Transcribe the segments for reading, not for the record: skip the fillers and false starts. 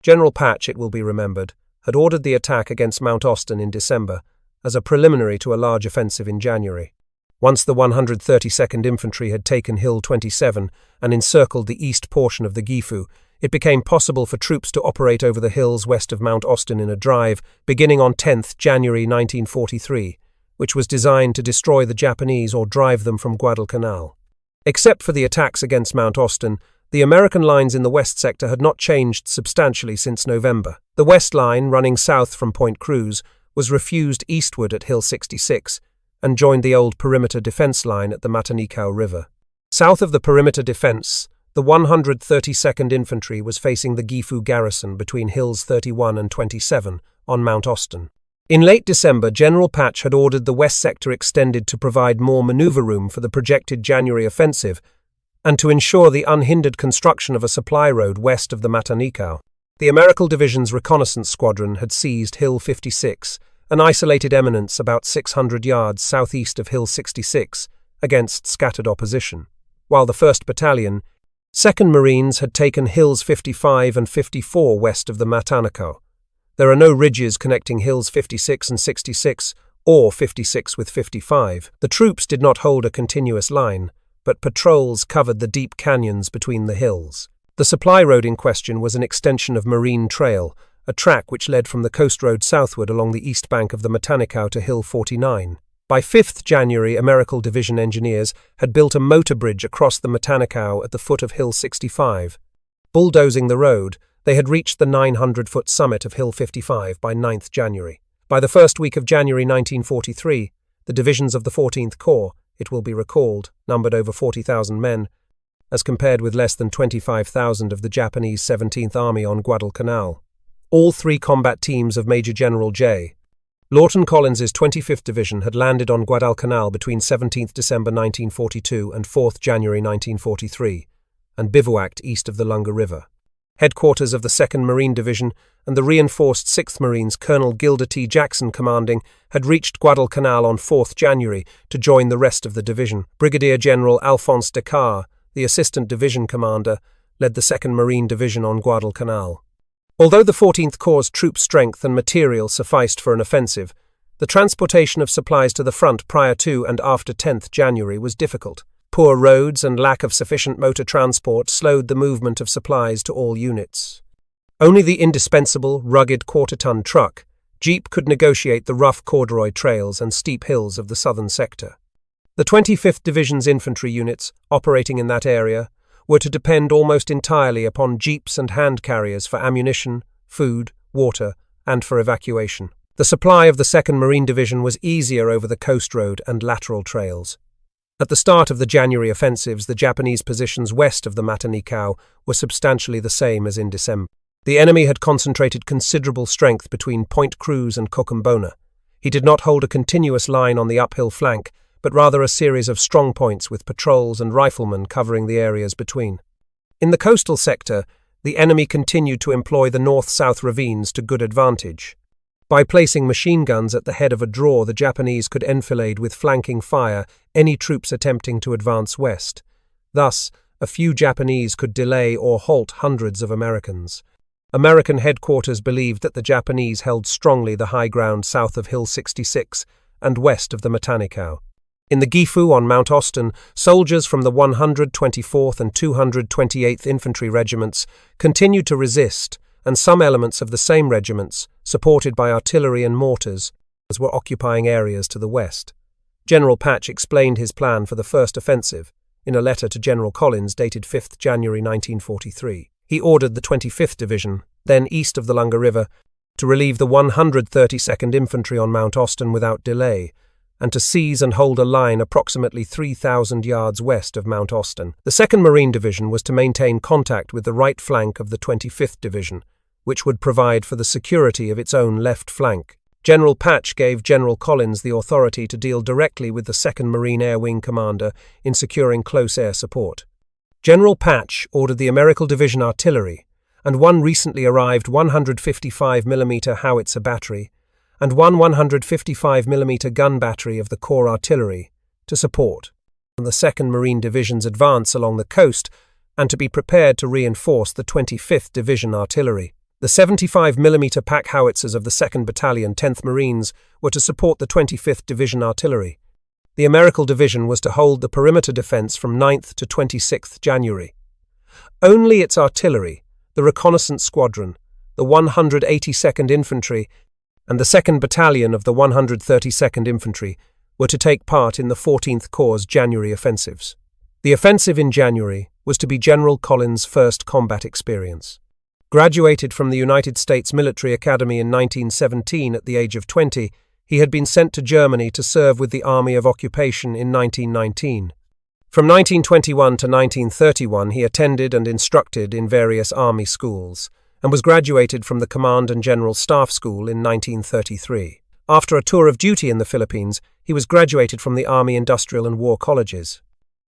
General Patch, it will be remembered, had ordered the attack against Mount Austin in December as a preliminary to a large offensive in January. Once the 132nd Infantry had taken Hill 27 and encircled the east portion of the Gifu, it became possible for troops to operate over the hills west of Mount Austin in a drive beginning on 10th January 1943, which was designed to destroy the Japanese or drive them from Guadalcanal. Except for the attacks against Mount Austin, the American lines in the west sector had not changed substantially since November. The west line, running south from Point Cruz, was refused eastward at Hill 66 and joined the old perimeter defense line at the Matanikau River. South of the perimeter defense, the 132nd Infantry was facing the Gifu garrison between Hills 31 and 27 on Mount Austin. In late December, General Patch had ordered the west sector extended to provide more maneuver room for the projected January offensive and to ensure the unhindered construction of a supply road west of the Matanikau. The Numerical Division's reconnaissance squadron had seized Hill 56, an isolated eminence about 600 yards southeast of Hill 66, against scattered opposition, while the 1st Battalion, 2nd Marines, had taken Hills 55 and 54 west of the Matanikau. There are no ridges connecting Hills 56 and 66, or 56 with 55. The troops did not hold a continuous line, but patrols covered the deep canyons between the hills. The supply road in question was an extension of Marine Trail, a track which led from the coast road southward along the east bank of the Matanikau to Hill 49. By 5th January, Numerical Division engineers had built a motor bridge across the Matanikau at the foot of Hill 65. Bulldozing the road, they had reached the 900-foot summit of Hill 55 by 9th January. By the first week of January 1943, the divisions of the 14th Corps, it will be recalled, numbered over 40,000 men, as compared with less than 25,000 of the Japanese 17th Army on Guadalcanal. All three combat teams of Major General J. Lawton Collins's 25th Division had landed on Guadalcanal between 17th December 1942 and 4th January 1943, and bivouacked east of the Lunga River. Headquarters of the 2nd Marine Division and the reinforced 6th Marines, Colonel Gilder T. Jackson commanding, had reached Guadalcanal on 4th January to join the rest of the division. Brigadier General Alphonse Descartes, the assistant division commander, led the 2nd Marine Division on Guadalcanal. Although the 14th Corps' troop strength and material sufficed for an offensive, the transportation of supplies to the front prior to and after 10th January was difficult. Poor roads and lack of sufficient motor transport slowed the movement of supplies to all units. Only the indispensable, rugged quarter-ton truck, Jeep, could negotiate the rough corduroy trails and steep hills of the southern sector. The 25th Division's infantry units, operating in that area, were to depend almost entirely upon jeeps and hand carriers for ammunition, food, water, and for evacuation. The supply of the 2nd Marine Division was easier over the coast road and lateral trails. At the start of the January offensives, the Japanese positions west of the Matanikau were substantially the same as in December. The enemy had concentrated considerable strength between Point Cruz and Cocumbona. He did not hold a continuous line on the uphill flank, but rather a series of strong points with patrols and riflemen covering the areas between. In the coastal sector, the enemy continued to employ the north-south ravines to good advantage. By placing machine guns at the head of a draw, the Japanese could enfilade with flanking fire any troops attempting to advance west. Thus, a few Japanese could delay or halt hundreds of Americans. American headquarters believed that the Japanese held strongly the high ground south of Hill 66 and west of the Matanikau. In the Gifu on Mount Austin, soldiers from the 124th and 228th Infantry Regiments continued to resist, and some elements of the same regiments, supported by artillery and mortars, were occupying areas to the west. General Patch explained his plan for the first offensive in a letter to General Collins dated 5th January 1943. He ordered the 25th Division, then east of the Lunga River, to relieve the 132nd Infantry on Mount Austin without delay, and to seize and hold a line approximately 3,000 yards west of Mount Austin. The 2nd Marine Division was to maintain contact with the right flank of the 25th Division, which would provide for the security of its own left flank. General Patch gave General Collins the authority to deal directly with the 2nd Marine Air Wing commander in securing close air support. General Patch ordered the Numerical Division artillery and one recently arrived 155mm howitzer battery and one 155mm gun battery of the Corps artillery to support the 2nd Marine Division's advance along the coast and to be prepared to reinforce the 25th Division artillery. The 75mm pack howitzers of the 2nd Battalion, 10th Marines, were to support the 25th Division artillery. The Numerical Division was to hold the perimeter defence from 9th to 26th January. Only its artillery, the reconnaissance squadron, the 182nd Infantry, and the 2nd Battalion of the 132nd Infantry were to take part in the 14th Corps' January offensives. The offensive in January was to be General Collins' first combat experience. Graduated from the United States Military Academy in 1917 at the age of 20, he had been sent to Germany to serve with the Army of Occupation in 1919. From 1921 to 1931, he attended and instructed in various army schools, and was graduated from the Command and General Staff School in 1933. After a tour of duty in the Philippines, he was graduated from the Army Industrial and War Colleges.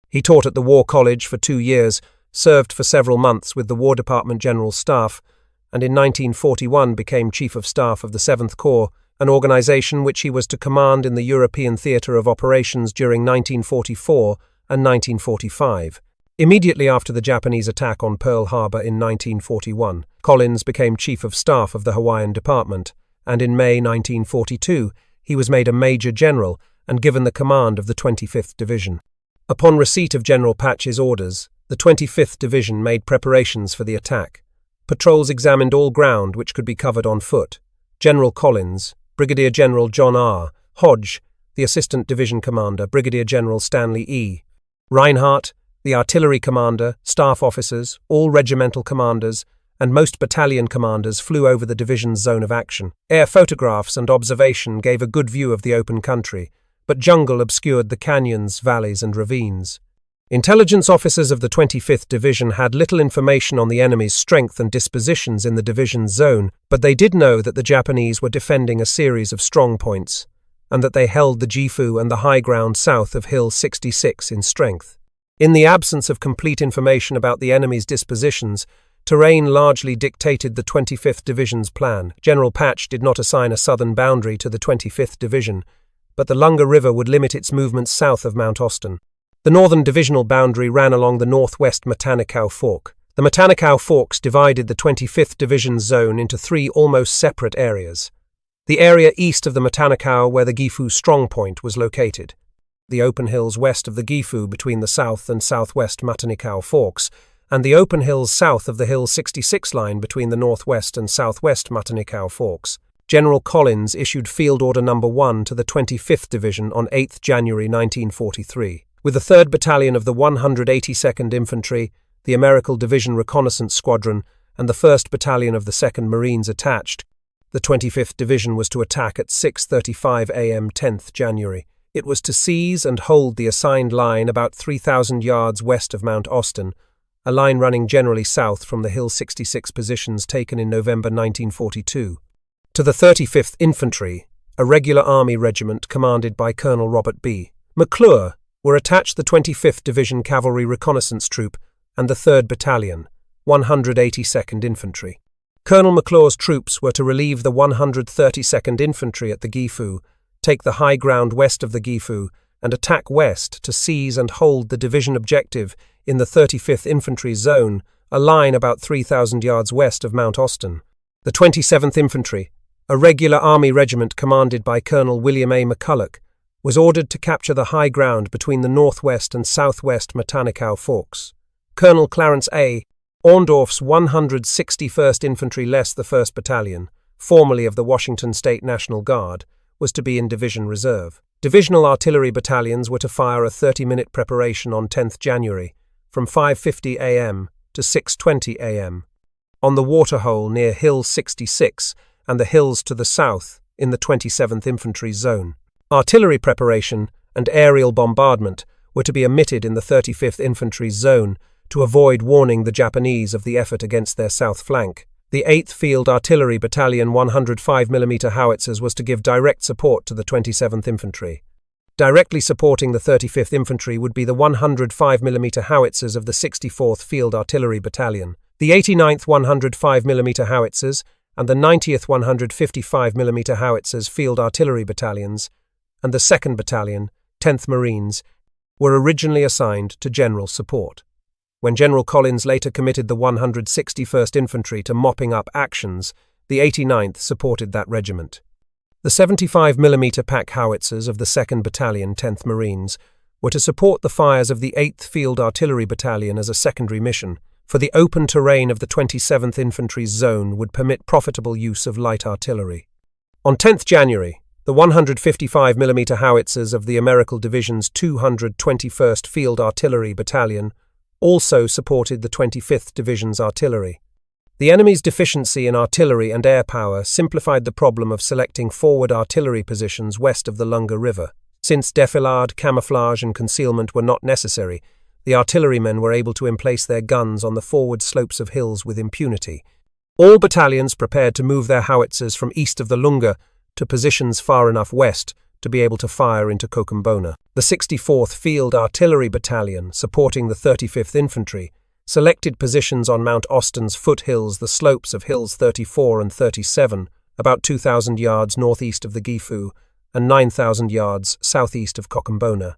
He taught at the War College for 2 years, served for several months with the War Department General Staff, and in 1941 became Chief of Staff of the 7th Corps, an organization which he was to command in the European Theatre of Operations during 1944 and 1945. Immediately after the Japanese attack on Pearl Harbor in 1941, Collins became Chief of Staff of the Hawaiian Department, and in May 1942 he was made a Major General and given the command of the 25th Division. Upon receipt of General Patch's orders, the 25th Division made preparations for the attack. Patrols examined all ground which could be covered on foot. General Collins, Brigadier General John R. Hodge, the Assistant Division Commander, Brigadier General Stanley E. Reinhardt, the Artillery Commander, staff officers, all regimental commanders, and most battalion commanders flew over the division's zone of action. Air photographs and observation gave a good view of the open country, but jungle obscured the canyons, valleys, and ravines. Intelligence officers of the 25th Division had little information on the enemy's strength and dispositions in the division's zone, but they did know that the Japanese were defending a series of strong points, and that they held the Gifu and the high ground south of Hill 66 in strength. In the absence of complete information about the enemy's dispositions, terrain largely dictated the 25th Division's plan. General Patch did not assign a southern boundary to the 25th Division, but the Lunga River would limit its movements south of Mount Austin. The northern divisional boundary ran along the northwest Matanikau Fork. The Matanikau Forks divided the 25th Division's zone into 3 almost separate areas. The area east of the Matanikau, where the Gifu strongpoint was located. The open hills west of the Gifu between the south and southwest Matanikau Forks, and the open hills south of the Hill 66 line between the northwest and southwest Matanikau Forks. General Collins issued Field Order No. 1 to the 25th Division on 8 January 1943. With the 3rd Battalion of the 182nd Infantry, the Numerical Division Reconnaissance Squadron, and the 1st Battalion of the 2nd Marines attached, the 25th Division was to attack at 6:35 a.m. 10th January. It was to seize and hold the assigned line about 3,000 yards west of Mount Austin, a line running generally south from the Hill 66 positions taken in November 1942. To the 35th Infantry, a regular army regiment commanded by Colonel Robert B. McClure, were attached the 25th Division Cavalry Reconnaissance Troop and the 3rd Battalion, 182nd Infantry. Colonel McClure's troops were to relieve the 132nd Infantry at the Gifu, take the high ground west of the Gifu, and attack west to seize and hold the division objective in the 35th Infantry Zone, a line about 3,000 yards west of Mount Austin. The 27th Infantry, a regular army regiment commanded by Colonel William A. McCulloch, was ordered to capture the high ground between the northwest and southwest Matanikau Forks. Colonel Clarence A. Orndorff's 161st Infantry less the 1st Battalion, formerly of the Washington State National Guard, was to be in Division Reserve. Divisional artillery battalions were to fire a 30-minute preparation on 10th January, from 5:50 a.m. to 6:20 a.m. on the waterhole near Hill 66 and the hills to the south in the 27th Infantry Zone. Artillery preparation and aerial bombardment were to be omitted in the 35th Infantry Zone to avoid warning the Japanese of the effort against their south flank. The 8th Field Artillery Battalion 105mm howitzers was to give direct support to the 27th Infantry. Directly supporting the 35th Infantry would be the 105mm howitzers of the 64th Field Artillery Battalion, the 89th 105mm howitzers, and the 90th 155mm howitzers Field Artillery Battalions, and the 2nd Battalion, 10th Marines, were originally assigned to general support. When General Collins later committed the 161st Infantry to mopping up actions, the 89th supported that regiment. The 75mm pack howitzers of the 2nd Battalion, 10th Marines, were to support the fires of the 8th Field Artillery Battalion as a secondary mission, for the open terrain of the 27th Infantry's zone would permit profitable use of light artillery. On 10th January, the 155mm howitzers of the Numerical Division's 221st Field Artillery Battalion also supported the 25th Division's artillery. The enemy's deficiency in artillery and air power simplified the problem of selecting forward artillery positions west of the Lunga River. Since defilade, camouflage and concealment were not necessary, the artillerymen were able to emplace their guns on the forward slopes of hills with impunity. All battalions prepared to move their howitzers from east of the Lunga to positions far enough west to be able to fire into Cochabamba. The 64th Field Artillery Battalion, supporting the 35th Infantry, selected positions on Mount Austin's foothills, the slopes of Hills 34 and 37, about 2,000 yards northeast of the Gifu, and 9,000 yards southeast of Cochabamba.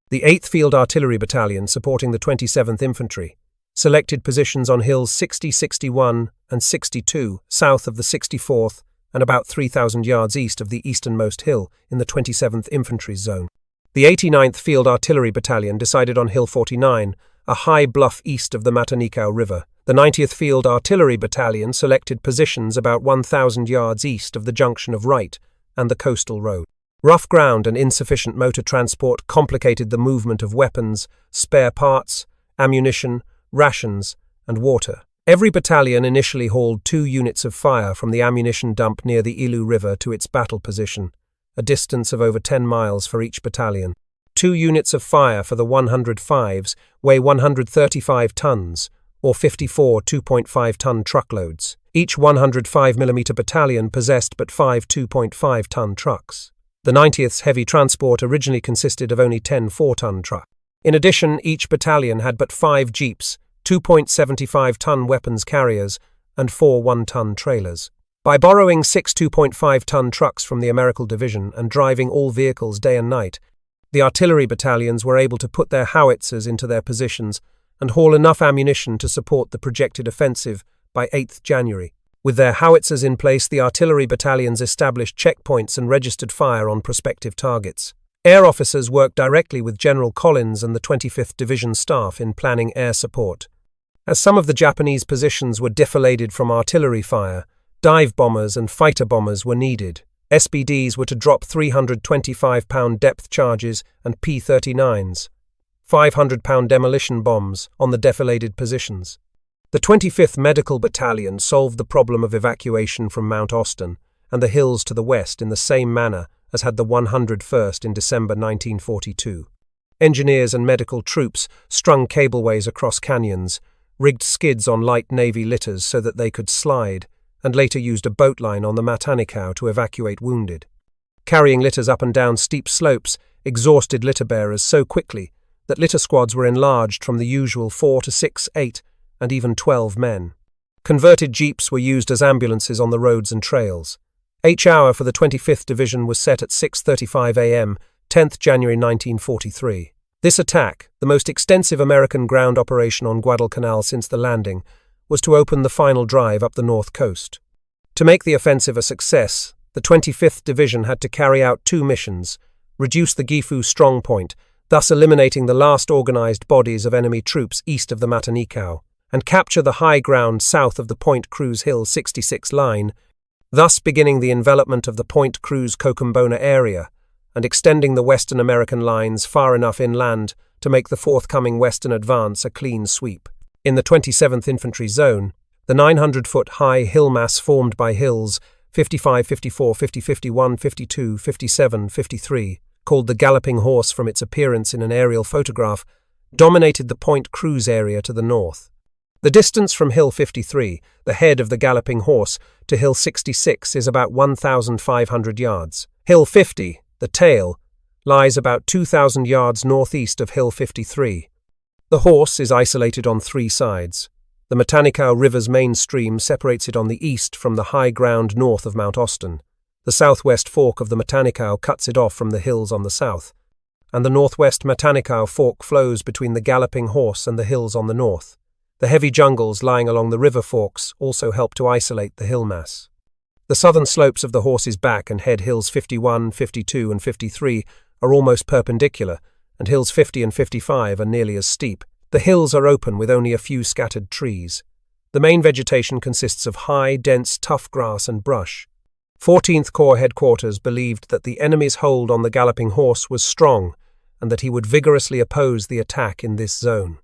The 8th Field Artillery Battalion, supporting the 27th Infantry, selected positions on hills 60, 61, and 62, south of the 64th, and about 3,000 yards east of the easternmost hill in the 27th Infantry zone. The 89th Field Artillery Battalion decided on Hill 49, a high bluff east of the Matanikau River. The 90th Field Artillery Battalion selected positions about 1,000 yards east of the junction of Wright and the coastal road. Rough ground and insufficient motor transport complicated the movement of weapons, spare parts, ammunition, rations, and water. Every battalion initially hauled 2 units of fire from the ammunition dump near the Ilu River to its battle position, a distance of over 10 miles for each battalion. 2 units of fire for the 105s weigh 135 tons, or 54 2.5-ton truckloads. Each 105mm battalion possessed but 5 2.5-ton trucks. The 90th's heavy transport originally consisted of only 10 4-ton trucks. In addition, each battalion had but 5 jeeps, 2.75-ton weapons carriers, and 4 1-ton trailers. By borrowing 6 2.5-ton trucks from the Numerical Division and driving all vehicles day and night, the artillery battalions were able to put their howitzers into their positions and haul enough ammunition to support the projected offensive by 8th January. With their howitzers in place, the artillery battalions established checkpoints and registered fire on prospective targets. Air officers worked directly with General Collins and the 25th Division staff in planning air support. As some of the Japanese positions were defiladed from artillery fire, dive bombers and fighter bombers were needed. SBDs were to drop 325-pound depth charges and P-39s, 500-pound demolition bombs on the defiladed positions. The 25th Medical Battalion solved the problem of evacuation from Mount Austin and the hills to the west in the same manner as had the 101st in December 1942. Engineers and medical troops strung cableways across canyons, rigged skids on light Navy litters so that they could slide, and later used a boat line on the Matanikau to evacuate wounded. Carrying litters up and down steep slopes exhausted litter bearers so quickly that litter squads were enlarged from the usual 4 to 6, 8, and even 12 men. Converted jeeps were used as ambulances on the roads and trails. H-hour for the 25th Division was set at 6:35 a.m., 10th January 1943. This attack, the most extensive American ground operation on Guadalcanal since the landing, was to open the final drive up the north coast. To make the offensive a success, the 25th Division had to carry out 2 missions: reduce the Gifu strong point, thus eliminating the last organized bodies of enemy troops east of the Matanikau, and capture the high ground south of the Point Cruz Hill 66 line, thus beginning the envelopment of the Point Cruz Cochabamba area and extending the Western American lines far enough inland to make the forthcoming western advance a clean sweep. In the 27th Infantry Zone, the 900-foot-high hill mass formed by hills 55, 54, 50, 51, 52, 57, 53, called the Galloping Horse from its appearance in an aerial photograph, dominated the Point Cruz area to the north. The distance from Hill 53, the head of the Galloping Horse, to Hill 66 is about 1,500 yards. Hill 50, the tail, lies about 2,000 yards northeast of Hill 53. The Horse is isolated on 3 sides. The Matanikau River's main stream separates it on the east from the high ground north of Mount Austin. The southwest fork of the Matanikau cuts it off from the hills on the south. and the northwest Matanikau Fork flows between the Galloping Horse and the hills on the north. The heavy jungles lying along the river forks also help to isolate the hill mass. The southern slopes of the Horse's Back and Head Hills 51, 52 and 53 are almost perpendicular, and hills 50 and 55 are nearly as steep. The hills are open with only a few scattered trees. The main vegetation consists of high, dense, tough grass and brush. 14th Corps headquarters believed that the enemy's hold on the Galloping Horse was strong and that he would vigorously oppose the attack in this zone.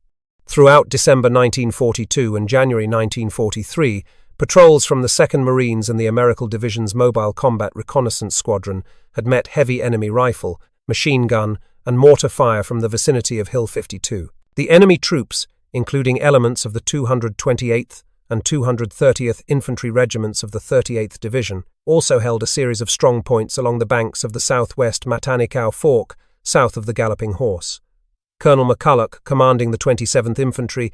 Throughout December 1942 and January 1943, patrols from the 2nd Marines and the Numerical Division's Mobile Combat Reconnaissance Squadron had met heavy enemy rifle, machine gun, and mortar fire from the vicinity of Hill 52. The enemy troops, including elements of the 228th and 230th Infantry Regiments of the 38th Division, also held a series of strong points along the banks of the southwest Matanikau Fork, south of the Galloping Horse. Colonel McCulloch, commanding the 27th Infantry,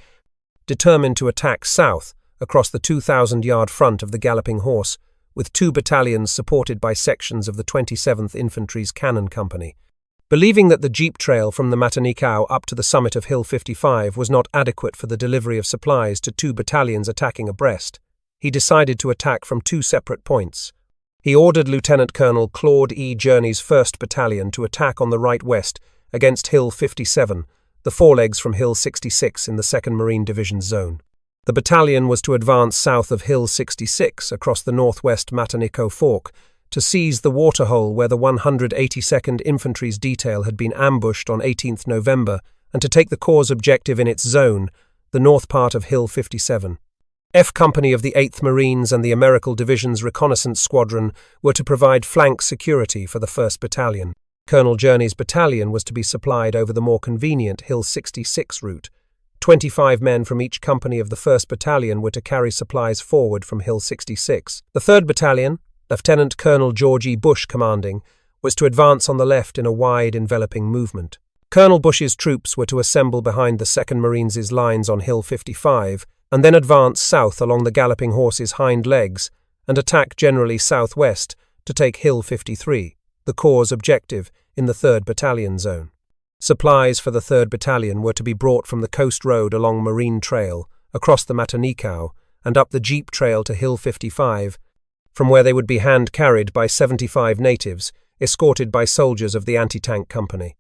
determined to attack south across the 2,000-yard front of the Galloping Horse, with 2 battalions supported by sections of the 27th Infantry's Cannon Company. Believing that the jeep trail from the Matanikau up to the summit of Hill 55 was not adequate for the delivery of supplies to 2 battalions attacking abreast, he decided to attack from 2 separate points. He ordered Lieutenant Colonel Claude E. Journey's 1st Battalion to attack on the right west against Hill 57, the forelegs from Hill 66 in the 2nd Marine Division zone. The battalion was to advance south of Hill 66 across the northwest Matanikau Fork to seize the waterhole where the 182nd Infantry's detail had been ambushed on 18th November and to take the Corps' objective in its zone, the north part of Hill 57. F Company of the 8th Marines and the Numerical Division's Reconnaissance Squadron were to provide flank security for the 1st Battalion. Colonel Journey's battalion was to be supplied over the more convenient Hill 66 route. 25 men from each company of the 1st Battalion were to carry supplies forward from Hill 66. The 3rd Battalion, Lieutenant Colonel George E. Bush commanding, was to advance on the left in a wide enveloping movement. Colonel Bush's troops were to assemble behind the 2nd Marines' lines on Hill 55 and then advance south along the Galloping Horse's hind legs and attack generally southwest to take Hill 53, the Corps' objective in the 3rd Battalion zone. Supplies for the 3rd Battalion were to be brought from the coast road along Marine Trail, across the Matanikau, and up the Jeep Trail to Hill 55, from where they would be hand-carried by 75 natives, escorted by soldiers of the anti-tank company.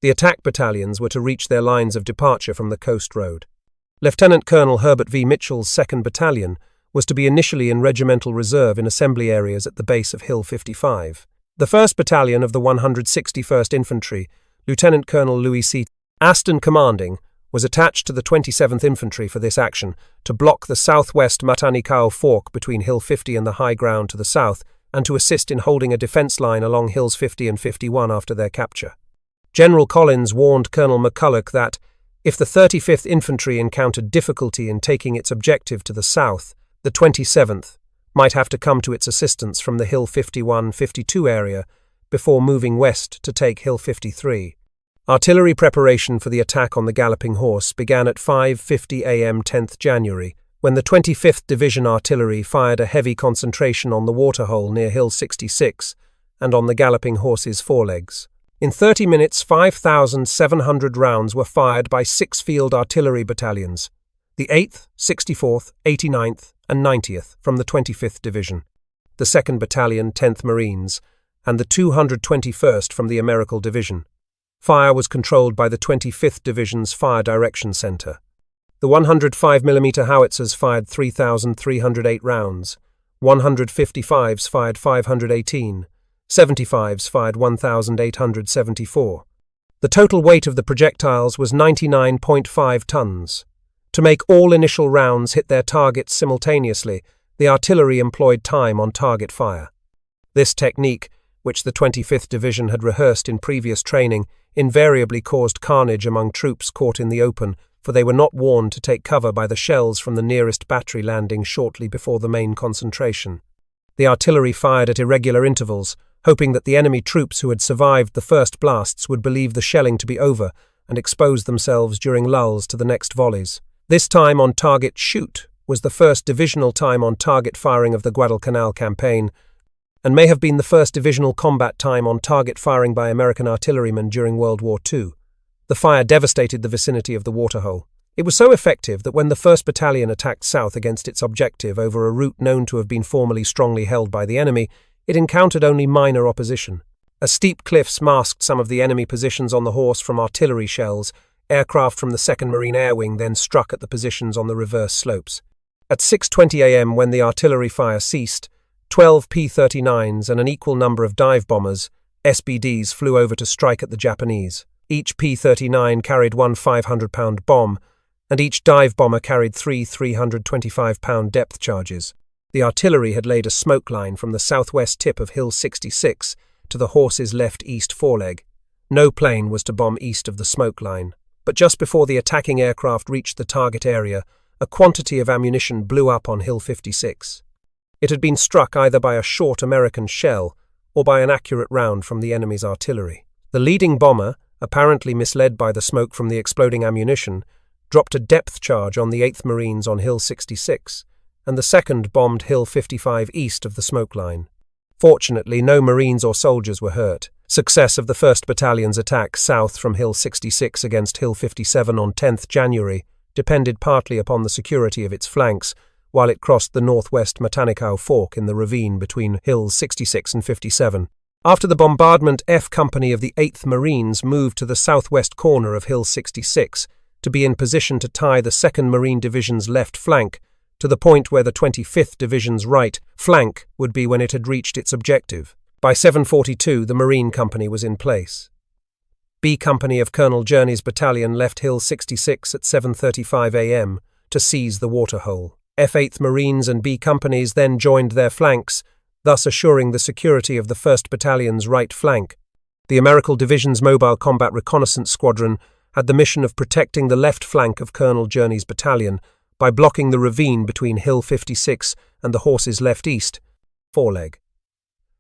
The attack battalions were to reach their lines of departure from the coast road. Lieutenant Colonel Herbert V. Mitchell's 2nd Battalion was to be initially in regimental reserve in assembly areas at the base of Hill 55. The 1st Battalion of the 161st Infantry, Lieutenant Colonel Louis C. Aston commanding, was attached to the 27th Infantry for this action to block the southwest Matanikau Fork between Hill 50 and the high ground to the south and to assist in holding a defence line along Hills 50 and 51 after their capture. General Collins warned Colonel McCulloch that, if the 35th Infantry encountered difficulty in taking its objective to the south, the 27th might have to come to its assistance from the Hill 51-52 area before moving west to take Hill 53. Artillery preparation for the attack on the Galloping Horse began at 5:50 a.m. 10th January, when the 25th Division Artillery fired a heavy concentration on the waterhole near Hill 66 and on the Galloping Horse's forelegs. In 30 minutes, 5,700 rounds were fired by 6 field artillery battalions, the 8th, 64th, 89th, and 90th from the 25th Division, the 2nd Battalion, 10th Marines, and the 221st from the Numerical Division. Fire was controlled by the 25th Division's Fire Direction Center. The 105mm howitzers fired 3,308 rounds, 155s fired 518, 75s fired 1,874. The total weight of the projectiles was 99.5 tons. To make all initial rounds hit their targets simultaneously, the artillery employed time on target fire. This technique, which the 25th Division had rehearsed in previous training, invariably caused carnage among troops caught in the open, for they were not warned to take cover by the shells from the nearest battery landing shortly before the main concentration. The artillery fired at irregular intervals, hoping that the enemy troops who had survived the first blasts would believe the shelling to be over and expose themselves during lulls to the next volleys. This time on target shoot was the first divisional time on target firing of the Guadalcanal campaign, and may have been the first divisional combat time on target firing by American artillerymen during World War II. The fire devastated the vicinity of the waterhole. It was so effective that when the 1st Battalion attacked south against its objective over a route known to have been formerly strongly held by the enemy, it encountered only minor opposition. A steep cliffs masked some of the enemy positions on the Horse from artillery shells. Aircraft from the 2nd Marine Air Wing then struck at the positions on the reverse slopes. At 6:20 a.m., when the artillery fire ceased, 12 P-39s and an equal number of dive bombers, SBDs, flew over to strike at the Japanese. Each P-39 carried one 500-pound bomb, and each dive bomber carried three 325-pound depth charges. The artillery had laid a smoke line from the southwest tip of Hill 66 to the Horse's left east foreleg. No plane was to bomb east of the smoke line, but just before the attacking aircraft reached the target area, a quantity of ammunition blew up on Hill 56. It had been struck either by a short American shell or by an accurate round from the enemy's artillery. The leading bomber, apparently misled by the smoke from the exploding ammunition, dropped a depth charge on the 8th Marines on Hill 66, and the 2nd bombed Hill 55 east of the smoke line. Fortunately, no Marines or soldiers were hurt. Success of the 1st Battalion's attack south from Hill 66 against Hill 57 on 10th January depended partly upon the security of its flanks, while it crossed the northwest Matanikau Fork in the ravine between Hills 66 and 57. After the bombardment, F Company of the 8th Marines moved to the southwest corner of Hill 66 to be in position to tie the 2nd Marine Division's left flank to the point where the 25th Division's right flank would be when it had reached its objective. By 7:42, the Marine Company was in place. B Company of Colonel Journey's battalion left Hill 66 at 7:35 a.m. to seize the waterhole. F-8th Marines and B Companies then joined their flanks, thus assuring the security of the 1st Battalion's right flank. The Numerical Division's Mobile Combat Reconnaissance Squadron had the mission of protecting the left flank of Colonel Journey's battalion by blocking the ravine between Hill 56 and the Horse's left east foreleg.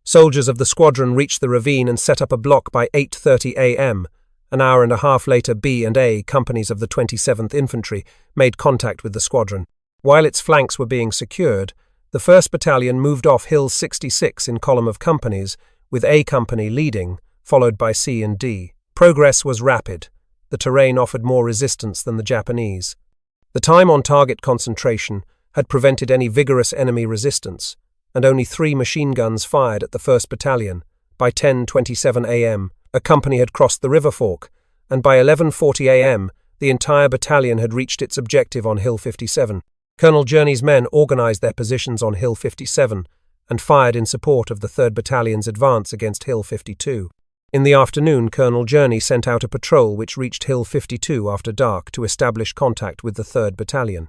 Soldiers of the squadron reached the ravine and set up a block by 8:30 a.m. An hour and a half later, B and A companies of the 27th Infantry made contact with the squadron. While its flanks were being secured, the 1st Battalion moved off Hill 66 in column of companies, with A Company leading, followed by C and D. Progress was rapid. The terrain offered more resistance than the Japanese. The time on target concentration had prevented any vigorous enemy resistance, and only 3 machine guns fired at the 1st Battalion. By 10:27 a.m., a company had crossed the river fork, and by 11:40 a.m., the entire battalion had reached its objective on Hill 57. Colonel Journey's men organized their positions on Hill 57 and fired in support of the 3rd Battalion's advance against Hill 52. In the afternoon, Colonel Journey sent out a patrol which reached Hill 52 after dark to establish contact with the 3rd Battalion.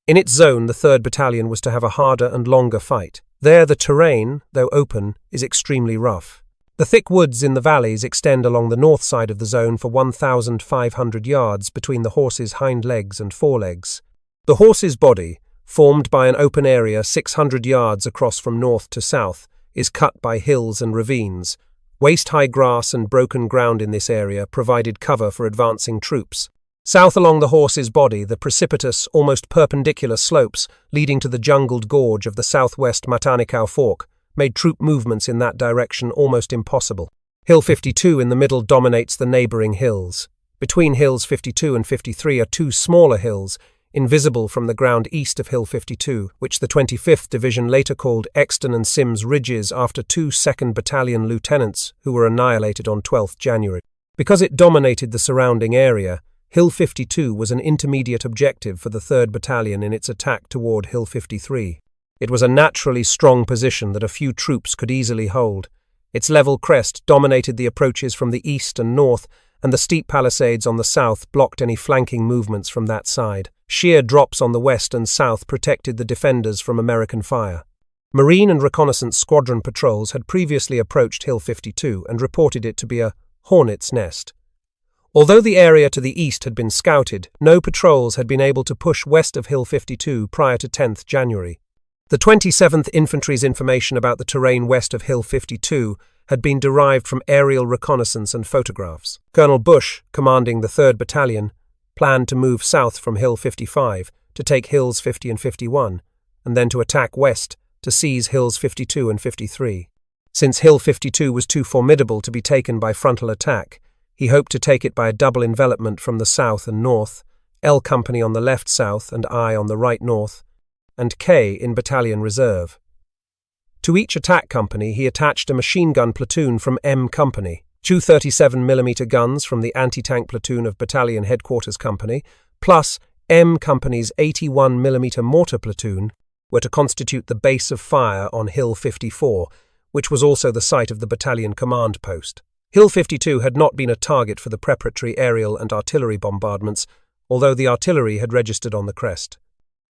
In its zone, the 3rd Battalion was to have a harder and longer fight. There, the terrain, though open, is extremely rough. The thick woods in the valleys extend along the north side of the zone for 1,500 yards between the Horse's hind legs and forelegs. The Horse's body, formed by an open area 600 yards across from north to south, is cut by hills and ravines. Waist-high grass and broken ground in this area provided cover for advancing troops. South along the Horse's body, the precipitous, almost perpendicular slopes leading to the jungled gorge of the southwest Matanikau Fork made troop movements in that direction almost impossible. Hill 52 in the middle dominates the neighbouring hills. Between Hills 52 and 53 are 2 smaller hills, invisible from the ground east of Hill 52, which the 25th Division later called Exton and Sims Ridges after 2 2nd Battalion lieutenants who were annihilated on 12th January. Because it dominated the surrounding area, Hill 52 was an intermediate objective for the 3rd Battalion in its attack toward Hill 53. It was a naturally strong position that a few troops could easily hold. Its level crest dominated the approaches from the east and north, and the steep palisades on the south blocked any flanking movements from that side. Sheer drops on the west and south protected the defenders from American fire. Marine and reconnaissance squadron patrols had previously approached Hill 52 and reported it to be a hornet's nest. Although the area to the east had been scouted, no patrols had been able to push west of Hill 52 prior to 10th January. The 27th Infantry's information about the terrain west of Hill 52 had been derived from aerial reconnaissance and photographs. Colonel Bush, commanding the 3rd Battalion, planned to move south from Hill 55 to take Hills 50 and 51, and then to attack west to seize Hills 52 and 53. Since Hill 52 was too formidable to be taken by frontal attack, he hoped to take it by a double envelopment from the south and north, L Company on the left south and I on the right north, and K in battalion reserve. To each attack company he attached a machine gun platoon from M Company, two 37mm guns from the anti-tank platoon of Battalion Headquarters Company, plus M Company's 81mm mortar platoon, were to constitute the base of fire on Hill 54, which was also the site of the battalion command post. Hill 52 had not been a target for the preparatory aerial and artillery bombardments, although the artillery had registered on the crest.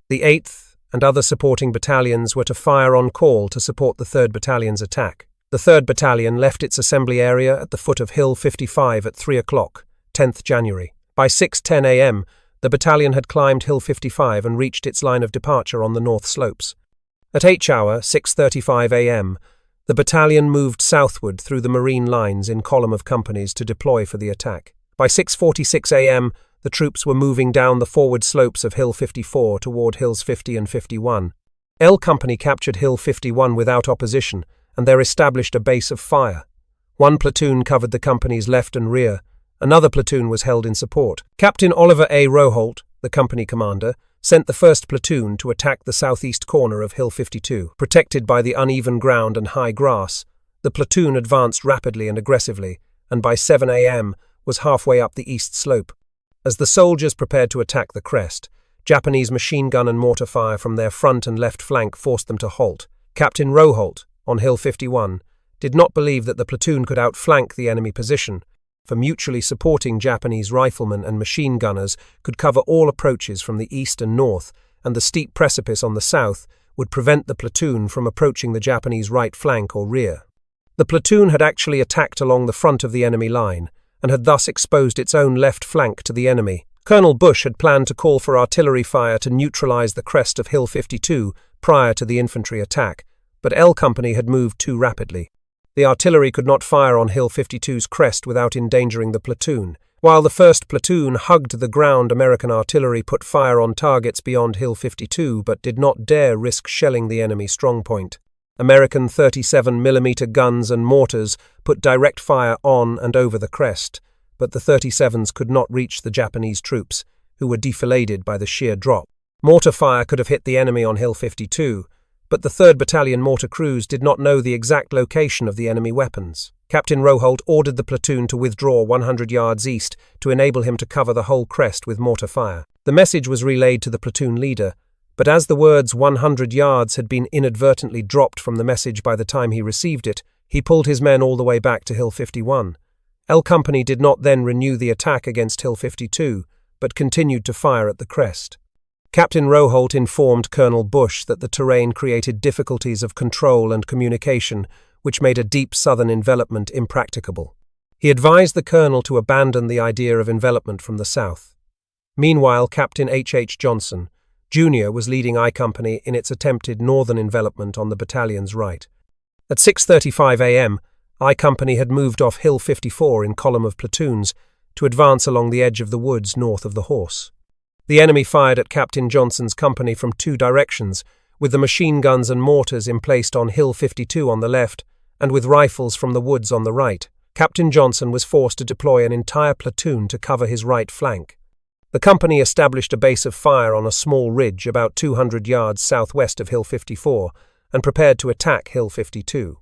The 8th and other supporting battalions were to fire on call to support the 3rd Battalion's attack. The 3rd Battalion left its assembly area at the foot of Hill 55 at 3 o'clock, 10th January. By 6:10 a.m., the battalion had climbed Hill 55 and reached its line of departure on the north slopes. At H hour, 6:35 a.m., the battalion moved southward through the marine lines in column of companies to deploy for the attack. By 6:46 a.m., the troops were moving down the forward slopes of Hill 54 toward Hills 50 and 51. L Company captured Hill 51 without opposition, and there established a base of fire. One platoon covered the company's left and rear. Another platoon was held in support. Captain Oliver A. Roholt, the company commander, sent the 1st platoon to attack the southeast corner of Hill 52. Protected by the uneven ground and high grass, the platoon advanced rapidly and aggressively, and by 7 a.m. was halfway up the east slope. As the soldiers prepared to attack the crest, Japanese machine gun and mortar fire from their front and left flank forced them to halt. Captain Roholt, on Hill 51, did not believe that the platoon could outflank the enemy position, for mutually supporting Japanese riflemen and machine gunners could cover all approaches from the east and north, and the steep precipice on the south would prevent the platoon from approaching the Japanese right flank or rear. The platoon had actually attacked along the front of the enemy line, and had thus exposed its own left flank to the enemy. Colonel Bush had planned to call for artillery fire to neutralize the crest of Hill 52 prior to the infantry attack, but L Company had moved too rapidly. The artillery could not fire on Hill 52's crest without endangering the platoon. While the 1st platoon hugged the ground, American artillery put fire on targets beyond Hill 52 but did not dare risk shelling the enemy strongpoint. American 37mm guns and mortars put direct fire on and over the crest, but the 37s could not reach the Japanese troops, who were defiladed by the sheer drop. Mortar fire could have hit the enemy on Hill 52, but the 3rd Battalion mortar crews did not know the exact location of the enemy weapons. Captain Roholt ordered the platoon to withdraw 100 yards east to enable him to cover the whole crest with mortar fire. The message was relayed to the platoon leader, but as the words 100 yards had been inadvertently dropped from the message by the time he received it, he pulled his men all the way back to Hill 51. L Company did not then renew the attack against Hill 52, but continued to fire at the crest. Captain Roholt informed Colonel Bush that the terrain created difficulties of control and communication, which made a deep southern envelopment impracticable. He advised the colonel to abandon the idea of envelopment from the south. Meanwhile, Captain H. Johnson, Jr. was leading I Company in its attempted northern envelopment on the battalion's right. At 6:35 a.m., I Company had moved off Hill 54 in column of platoons to advance along the edge of the woods north of the Horse. The enemy fired at Captain Johnson's company from 2 directions, with the machine guns and mortars emplaced on Hill 52 on the left and with rifles from the woods on the right. Captain Johnson was forced to deploy an entire platoon to cover his right flank. The company established a base of fire on a small ridge about 200 yards southwest of Hill 54 and prepared to attack Hill 52.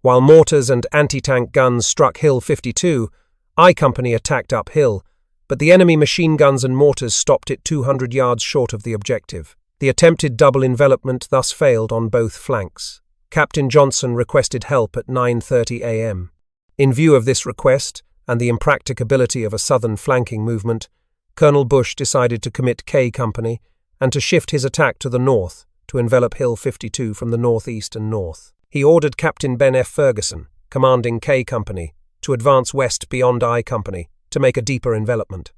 While mortars and anti-tank guns struck Hill 52, I Company attacked uphill, but the enemy machine guns and mortars stopped it 200 yards short of the objective. The attempted double envelopment thus failed on both flanks. Captain Johnson requested help at 9:30 a.m. In view of this request and the impracticability of a southern flanking movement, Colonel Bush decided to commit K Company and to shift his attack to the north to envelop Hill 52 from the northeast and north. He ordered Captain Ben F. Ferguson, commanding K Company, to advance west beyond I Company to make a deeper envelopment.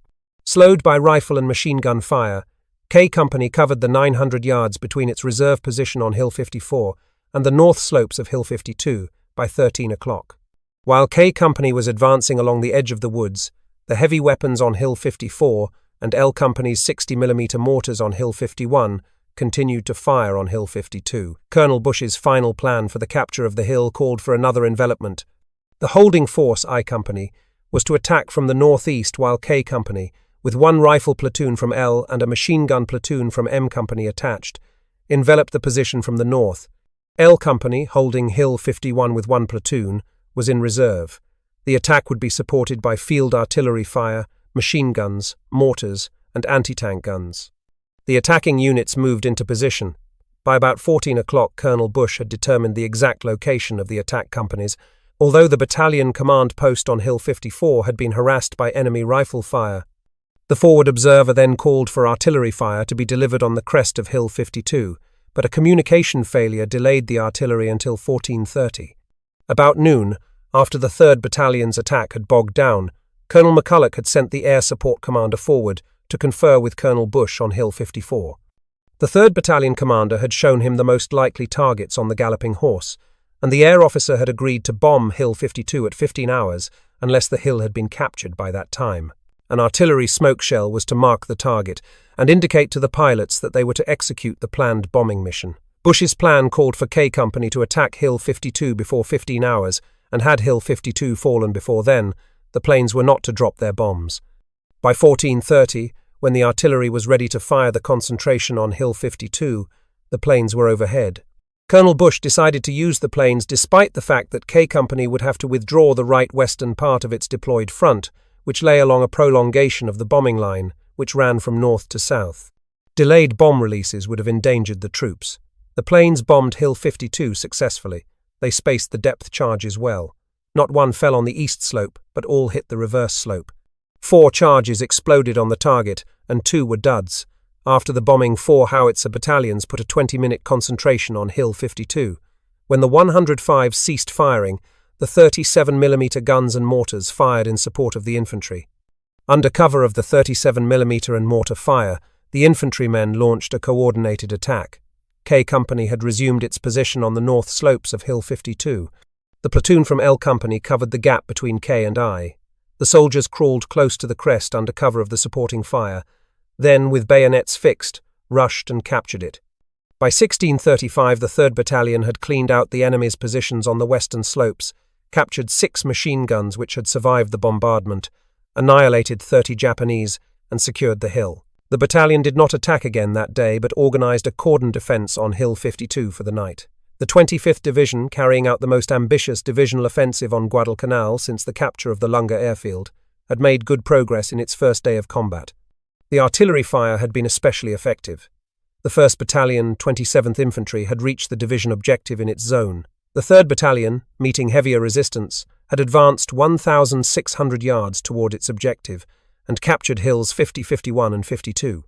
Slowed by rifle and machine gun fire, K Company covered the 900 yards between its reserve position on Hill 54 and the north slopes of Hill 52 by 13 o'clock. While K Company was advancing along the edge of the woods, the heavy weapons on Hill 54 and L Company's 60mm mortars on Hill 51 continued to fire on Hill 52. Colonel Bush's final plan for the capture of the hill called for another envelopment. The holding force, I Company, was to attack from the northeast, while K Company, with one rifle platoon from L and a machine gun platoon from M Company attached, enveloped the position from the north. L Company, holding Hill 51 with one platoon, was in reserve. The attack would be supported by field artillery fire, machine guns, mortars, and anti-tank guns. The attacking units moved into position. By about 14 o'clock, Colonel Bush had determined the exact location of the attack companies, although the battalion command post on Hill 54 had been harassed by enemy rifle fire. The forward observer then called for artillery fire to be delivered on the crest of Hill 52, but a communication failure delayed the artillery until 14:30. About noon, after the 3rd Battalion's attack had bogged down, Colonel McCulloch had sent the air support commander forward to confer with Colonel Bush on Hill 54. The 3rd Battalion commander had shown him the most likely targets on the Galloping Horse, and the air officer had agreed to bomb Hill 52 at 15 hours unless the hill had been captured by that time. An artillery smoke shell was to mark the target and indicate to the pilots that they were to execute the planned bombing mission. Bush's plan called for K Company to attack Hill 52 before 15 hours, and had Hill 52 fallen before then, the planes were not to drop their bombs. By 14:30, when the artillery was ready to fire the concentration on Hill 52, the planes were overhead. Colonel Bush decided to use the planes despite the fact that K Company would have to withdraw the right western part of its deployed front, which lay along a prolongation of the bombing line, which ran from north to south. Delayed bomb releases would have endangered the troops. The planes bombed Hill 52 successfully. They spaced the depth charges well. Not one fell on the east slope, but all hit the reverse slope. 4 charges exploded on the target, and 2 were duds. After the bombing, 4 howitzer battalions put a 20-minute concentration on Hill 52. When the 105 ceased firing, the 37mm guns and mortars fired in support of the infantry. Under cover of the 37mm and mortar fire, the infantrymen launched a coordinated attack. K Company had resumed its position on the north slopes of Hill 52. The platoon from L Company covered the gap between K and I. The soldiers crawled close to the crest under cover of the supporting fire, then, with bayonets fixed, rushed and captured it. By 16:35, the 3rd Battalion had cleaned out the enemy's positions on the western slopes, captured 6 machine guns which had survived the bombardment, annihilated 30 Japanese, and secured the hill. The battalion did not attack again that day, but organized a cordon defense on Hill 52 for the night. The 25th Division, carrying out the most ambitious divisional offensive on Guadalcanal since the capture of the Lunga airfield, had made good progress in its first day of combat. The artillery fire had been especially effective. The 1st Battalion, 27th Infantry, had reached the division objective in its zone. The 3rd Battalion, meeting heavier resistance, had advanced 1,600 yards toward its objective and captured hills 50, 51 and 52.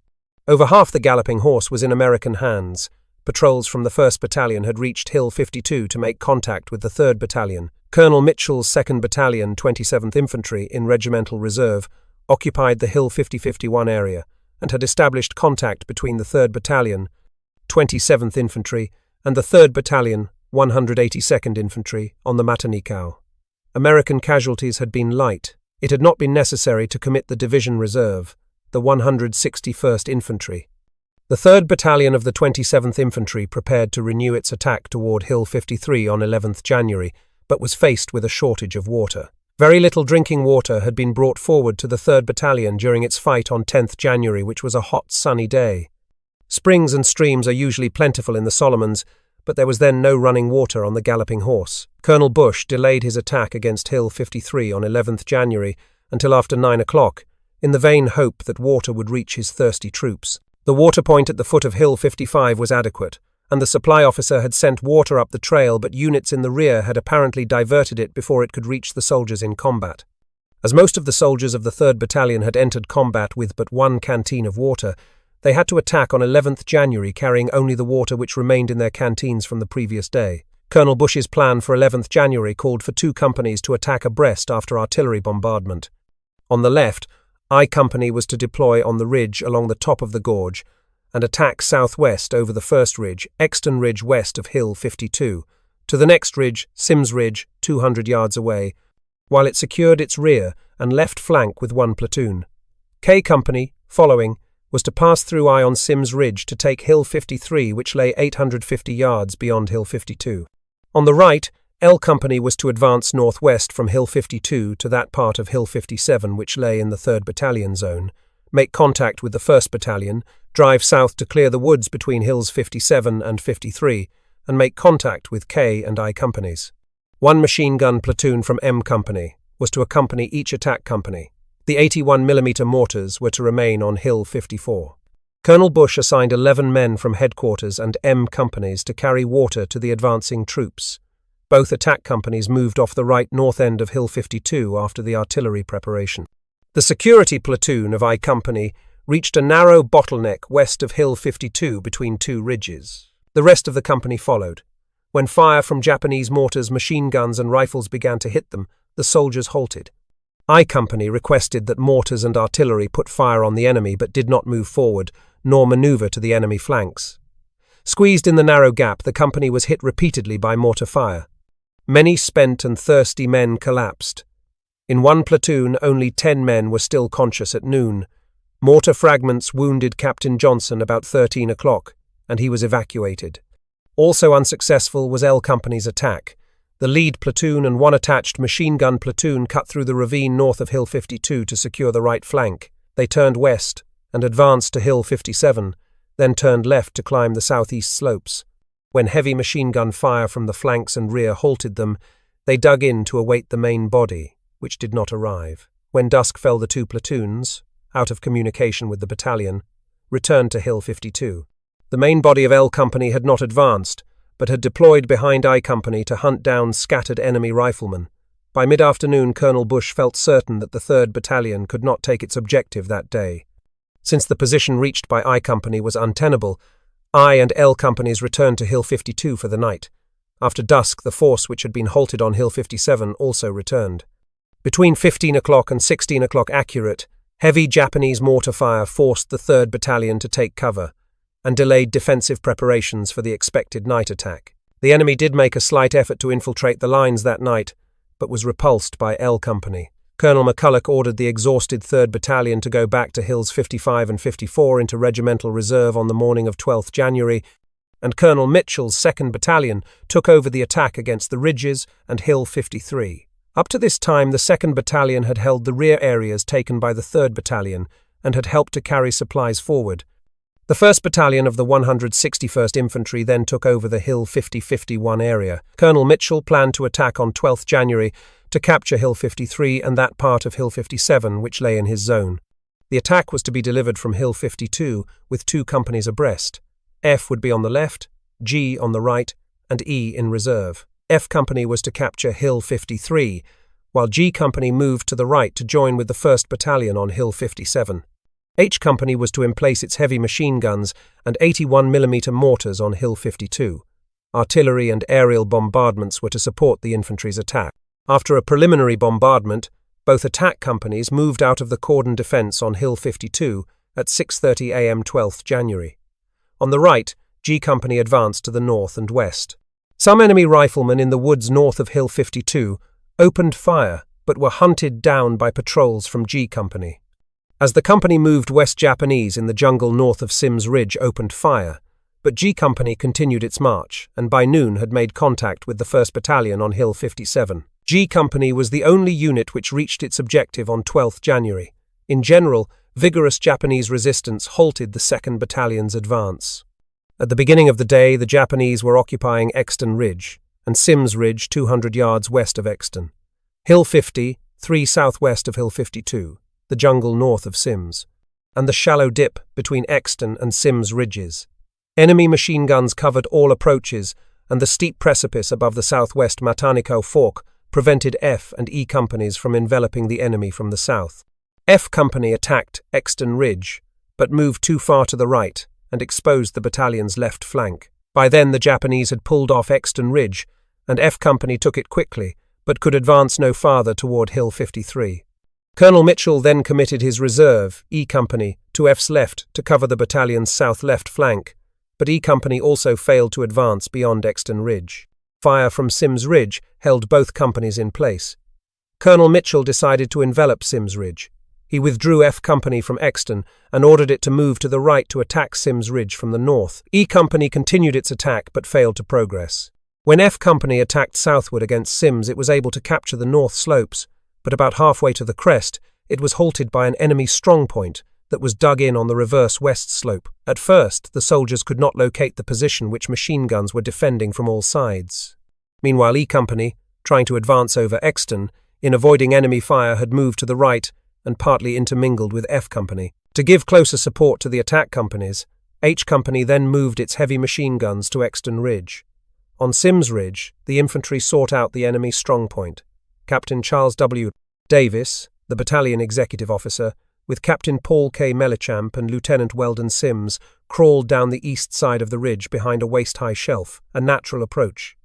Over half the Galloping Horse was in American hands. Patrols from the 1st Battalion had reached Hill 52 to make contact with the 3rd Battalion. Colonel Mitchell's 2nd Battalion, 27th Infantry, in Regimental Reserve, occupied the Hill 50-51 area and had established contact between the 3rd Battalion, 27th Infantry, and the 3rd Battalion, 182nd Infantry, on the Matanikau. American casualties had been light. It had not been necessary to commit the division reserve, the 161st Infantry. The 3rd Battalion of the 27th Infantry prepared to renew its attack toward Hill 53 on 11th January, but was faced with a shortage of water. Very little drinking water had been brought forward to the 3rd Battalion during its fight on 10th January, which was a hot, sunny day. Springs and streams are usually plentiful in the Solomons, but there was then no running water on the Galloping Horse. Colonel Bush delayed his attack against Hill 53 on 11th January until after 9 o'clock, in the vain hope that water would reach his thirsty troops. The water point at the foot of Hill 55 was adequate, and the supply officer had sent water up the trail, but units in the rear had apparently diverted it before it could reach the soldiers in combat. As most of the soldiers of the 3rd Battalion had entered combat with but one canteen of water, they had to attack on 11th January carrying only the water which remained in their canteens from the previous day. Colonel Bush's plan for 11th January called for 2 companies to attack abreast after artillery bombardment. On the left, I Company was to deploy on the ridge along the top of the gorge and attack southwest over the first ridge, Exton Ridge west of Hill 52, to the next ridge, Sims Ridge, 200 yards away, while it secured its rear and left flank with 1 platoon. K Company, following, was to pass through I on Sims Ridge to take Hill 53, which lay 850 yards beyond Hill 52. On the right, L Company was to advance northwest from Hill 52 to that part of Hill 57 which lay in the 3rd Battalion zone, make contact with the 1st Battalion, drive south to clear the woods between Hills 57 and 53, and make contact with K and I companies. One machine gun platoon from M Company was to accompany each attack company. The 81mm mortars were to remain on Hill 54. Colonel Bush assigned 11 men from headquarters and M companies to carry water to the advancing troops. Both attack companies moved off the right north end of Hill 52 after the artillery preparation. The security platoon of I Company reached a narrow bottleneck west of Hill 52 between two ridges. The rest of the company followed. When fire from Japanese mortars, machine guns and rifles began to hit them, the soldiers halted. I Company requested that mortars and artillery put fire on the enemy but did not move forward, nor maneuver to the enemy flanks. Squeezed in the narrow gap, the company was hit repeatedly by mortar fire. Many spent and thirsty men collapsed. In one platoon, only 10 men were still conscious at noon. Mortar fragments wounded Captain Johnson about 13 o'clock, and he was evacuated. Also unsuccessful was L Company's attack. The lead platoon and one attached machine gun platoon cut through the ravine north of Hill 52 to secure the right flank. They turned west and advanced to Hill 57, then turned left to climb the southeast slopes. When heavy machine gun fire from the flanks and rear halted them, they dug in to await the main body, which did not arrive. When dusk fell, the two platoons, out of communication with the battalion, returned to Hill 52. The main body of L Company had not advanced, but had deployed behind I Company to hunt down scattered enemy riflemen. By mid-afternoon, Colonel Bush felt certain that the 3rd Battalion could not take its objective that day. Since the position reached by I Company was untenable, I and L Companies returned to Hill 52 for the night. After dusk, the force which had been halted on Hill 57 also returned. Between 15 o'clock and 16 o'clock accurate, heavy Japanese mortar fire forced the 3rd Battalion to take cover and delayed defensive preparations for the expected night attack. The enemy did make a slight effort to infiltrate the lines that night, but was repulsed by L Company. Colonel McCulloch ordered the exhausted 3rd Battalion to go back to Hills 55 and 54 into regimental reserve on the morning of 12th January, and Colonel Mitchell's 2nd Battalion took over the attack against the ridges and Hill 53. Up to this time, the 2nd Battalion had held the rear areas taken by the 3rd Battalion and had helped to carry supplies forward. The 1st Battalion of the 161st Infantry then took over the Hill 50-51 area. Colonel Mitchell planned to attack on 12th January to capture Hill 53 and that part of Hill 57 which lay in his zone. The attack was to be delivered from Hill 52 with 2 companies abreast. F would be on the left, G on the right, and E in reserve. F Company was to capture Hill 53, while G Company moved to the right to join with the 1st Battalion on Hill 57. H Company was to emplace its heavy machine guns and 81mm mortars on Hill 52. Artillery and aerial bombardments were to support the infantry's attack. After a preliminary bombardment, both attack companies moved out of the cordon defense on Hill 52 at 6:30 a.m. 12th January. On the right, G Company advanced to the north and west. Some enemy riflemen in the woods north of Hill 52 opened fire but were hunted down by patrols from G Company. As the company moved west, Japanese in the jungle north of Sims Ridge opened fire, but G Company continued its march and by noon had made contact with the 1st Battalion on Hill 57. G Company was the only unit which reached its objective on 12th January. In general, vigorous Japanese resistance halted the 2nd Battalion's advance. At the beginning of the day, the Japanese were occupying Exton Ridge and Sims Ridge 200 yards west of Exton. Hill 50, 3 southwest of Hill 52. The jungle north of Sims, and the shallow dip between Exton and Sims ridges. Enemy machine guns covered all approaches, and the steep precipice above the southwest Matanico Fork prevented F and E companies from enveloping the enemy from the south. F Company attacked Exton Ridge, but moved too far to the right and exposed the battalion's left flank. By then the Japanese had pulled off Exton Ridge, and F Company took it quickly, but could advance no farther toward Hill 53. Colonel Mitchell then committed his reserve, E Company, to F's left to cover the battalion's south-left flank, but E Company also failed to advance beyond Exton Ridge. Fire from Sims Ridge held both companies in place. Colonel Mitchell decided to envelop Sims Ridge. He withdrew F Company from Exton and ordered it to move to the right to attack Sims Ridge from the north. E Company continued its attack but failed to progress. When F Company attacked southward against Sims, it was able to capture the north slopes, but about halfway to the crest, it was halted by an enemy strongpoint that was dug in on the reverse west slope. At first, the soldiers could not locate the position which machine guns were defending from all sides. Meanwhile, E Company, trying to advance over Exton, in avoiding enemy fire, had moved to the right and partly intermingled with F Company. To give closer support to the attack companies, H Company then moved its heavy machine guns to Exton Ridge. On Sims Ridge, the infantry sought out the enemy strongpoint. Captain Charles W. Davis, the battalion executive officer, with Captain Paul K. Mellichamp and Lieutenant Weldon Sims, crawled down the east side of the ridge behind a waist-high shelf, a natural approach.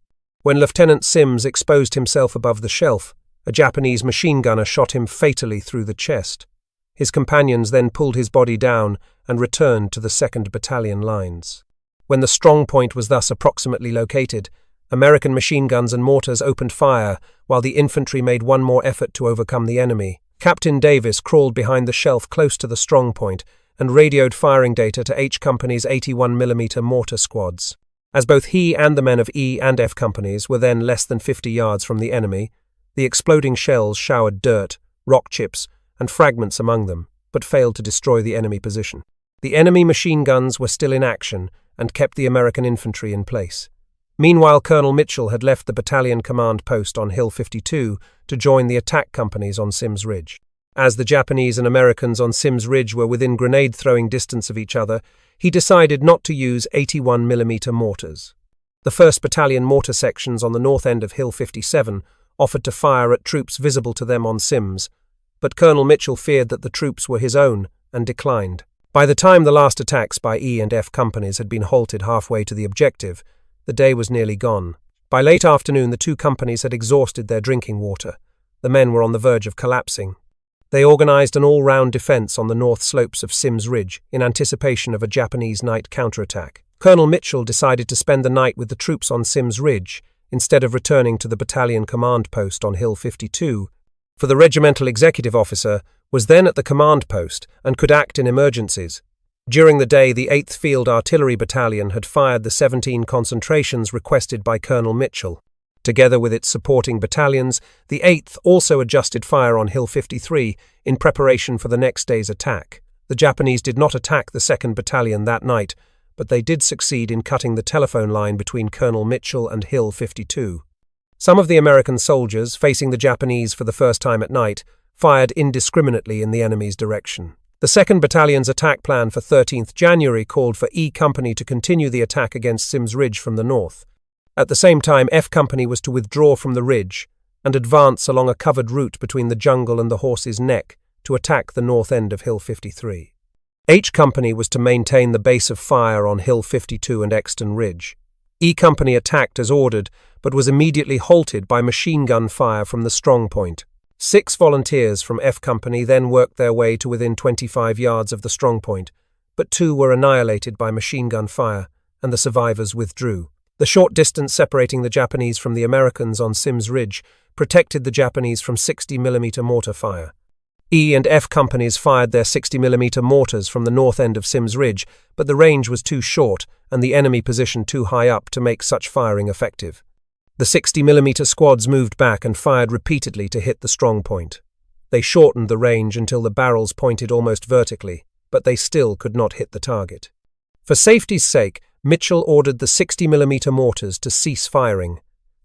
When Lieutenant Sims exposed himself above the shelf, a Japanese machine gunner shot him fatally through the chest. His companions then pulled his body down and returned to the 2nd Battalion lines. When the strong point was thus approximately located, American machine guns and mortars opened fire while the infantry made one more effort to overcome the enemy. Captain Davis crawled behind the shelf close to the strong point and radioed firing data to H Company's 81mm mortar squads. As both he and the men of E and F Companies were then less than 50 yards from the enemy, the exploding shells showered dirt, rock chips, and fragments among them, but failed to destroy the enemy position. The enemy machine guns were still in action and kept the American infantry in place. Meanwhile, Colonel Mitchell had left the battalion command post on Hill 52 to join the attack companies on Sims Ridge. As the Japanese and Americans on Sims Ridge were within grenade-throwing distance of each other, he decided not to use 81mm mortars. The 1st Battalion mortar sections on the north end of Hill 57 offered to fire at troops visible to them on Sims, but Colonel Mitchell feared that the troops were his own and declined. By the time the last attacks by E and F companies had been halted halfway to the objective, the day was nearly gone. By late afternoon, the two companies had exhausted their drinking water. The men were on the verge of collapsing. They organized an all-round defense on the north slopes of Sims Ridge in anticipation of a Japanese night counterattack. Colonel Mitchell decided to spend the night with the troops on Sims Ridge instead of returning to the battalion command post on Hill 52, for the regimental executive officer was then at the command post and could act in emergencies. During the day, the 8th Field Artillery Battalion had fired the 17 concentrations requested by Colonel Mitchell. Together with its supporting battalions, the 8th also adjusted fire on Hill 53 in preparation for the next day's attack. The Japanese did not attack the 2nd Battalion that night, but they did succeed in cutting the telephone line between Colonel Mitchell and Hill 52. Some of the American soldiers, facing the Japanese for the first time at night, fired indiscriminately in the enemy's direction. The 2nd Battalion's attack plan for 13th January called for E Company to continue the attack against Sims Ridge from the north. At the same time, F Company was to withdraw from the ridge and advance along a covered route between the jungle and the Horse's Neck to attack the north end of Hill 53. H Company was to maintain the base of fire on Hill 52 and Exton Ridge. E Company attacked as ordered, but was immediately halted by machine gun fire from the strong point. 6 volunteers from F Company then worked their way to within 25 yards of the strong point, but 2 were annihilated by machine gun fire, and the survivors withdrew. The short distance separating the Japanese from the Americans on Sims Ridge protected the Japanese from 60mm mortar fire. E and F companies fired their 60mm mortars from the north end of Sims Ridge, but the range was too short and the enemy position too high up to make such firing effective. The 60mm squads moved back and fired repeatedly to hit the strong point. They shortened the range until the barrels pointed almost vertically, but they still could not hit the target. For safety's sake, Mitchell ordered the 60mm mortars to cease firing.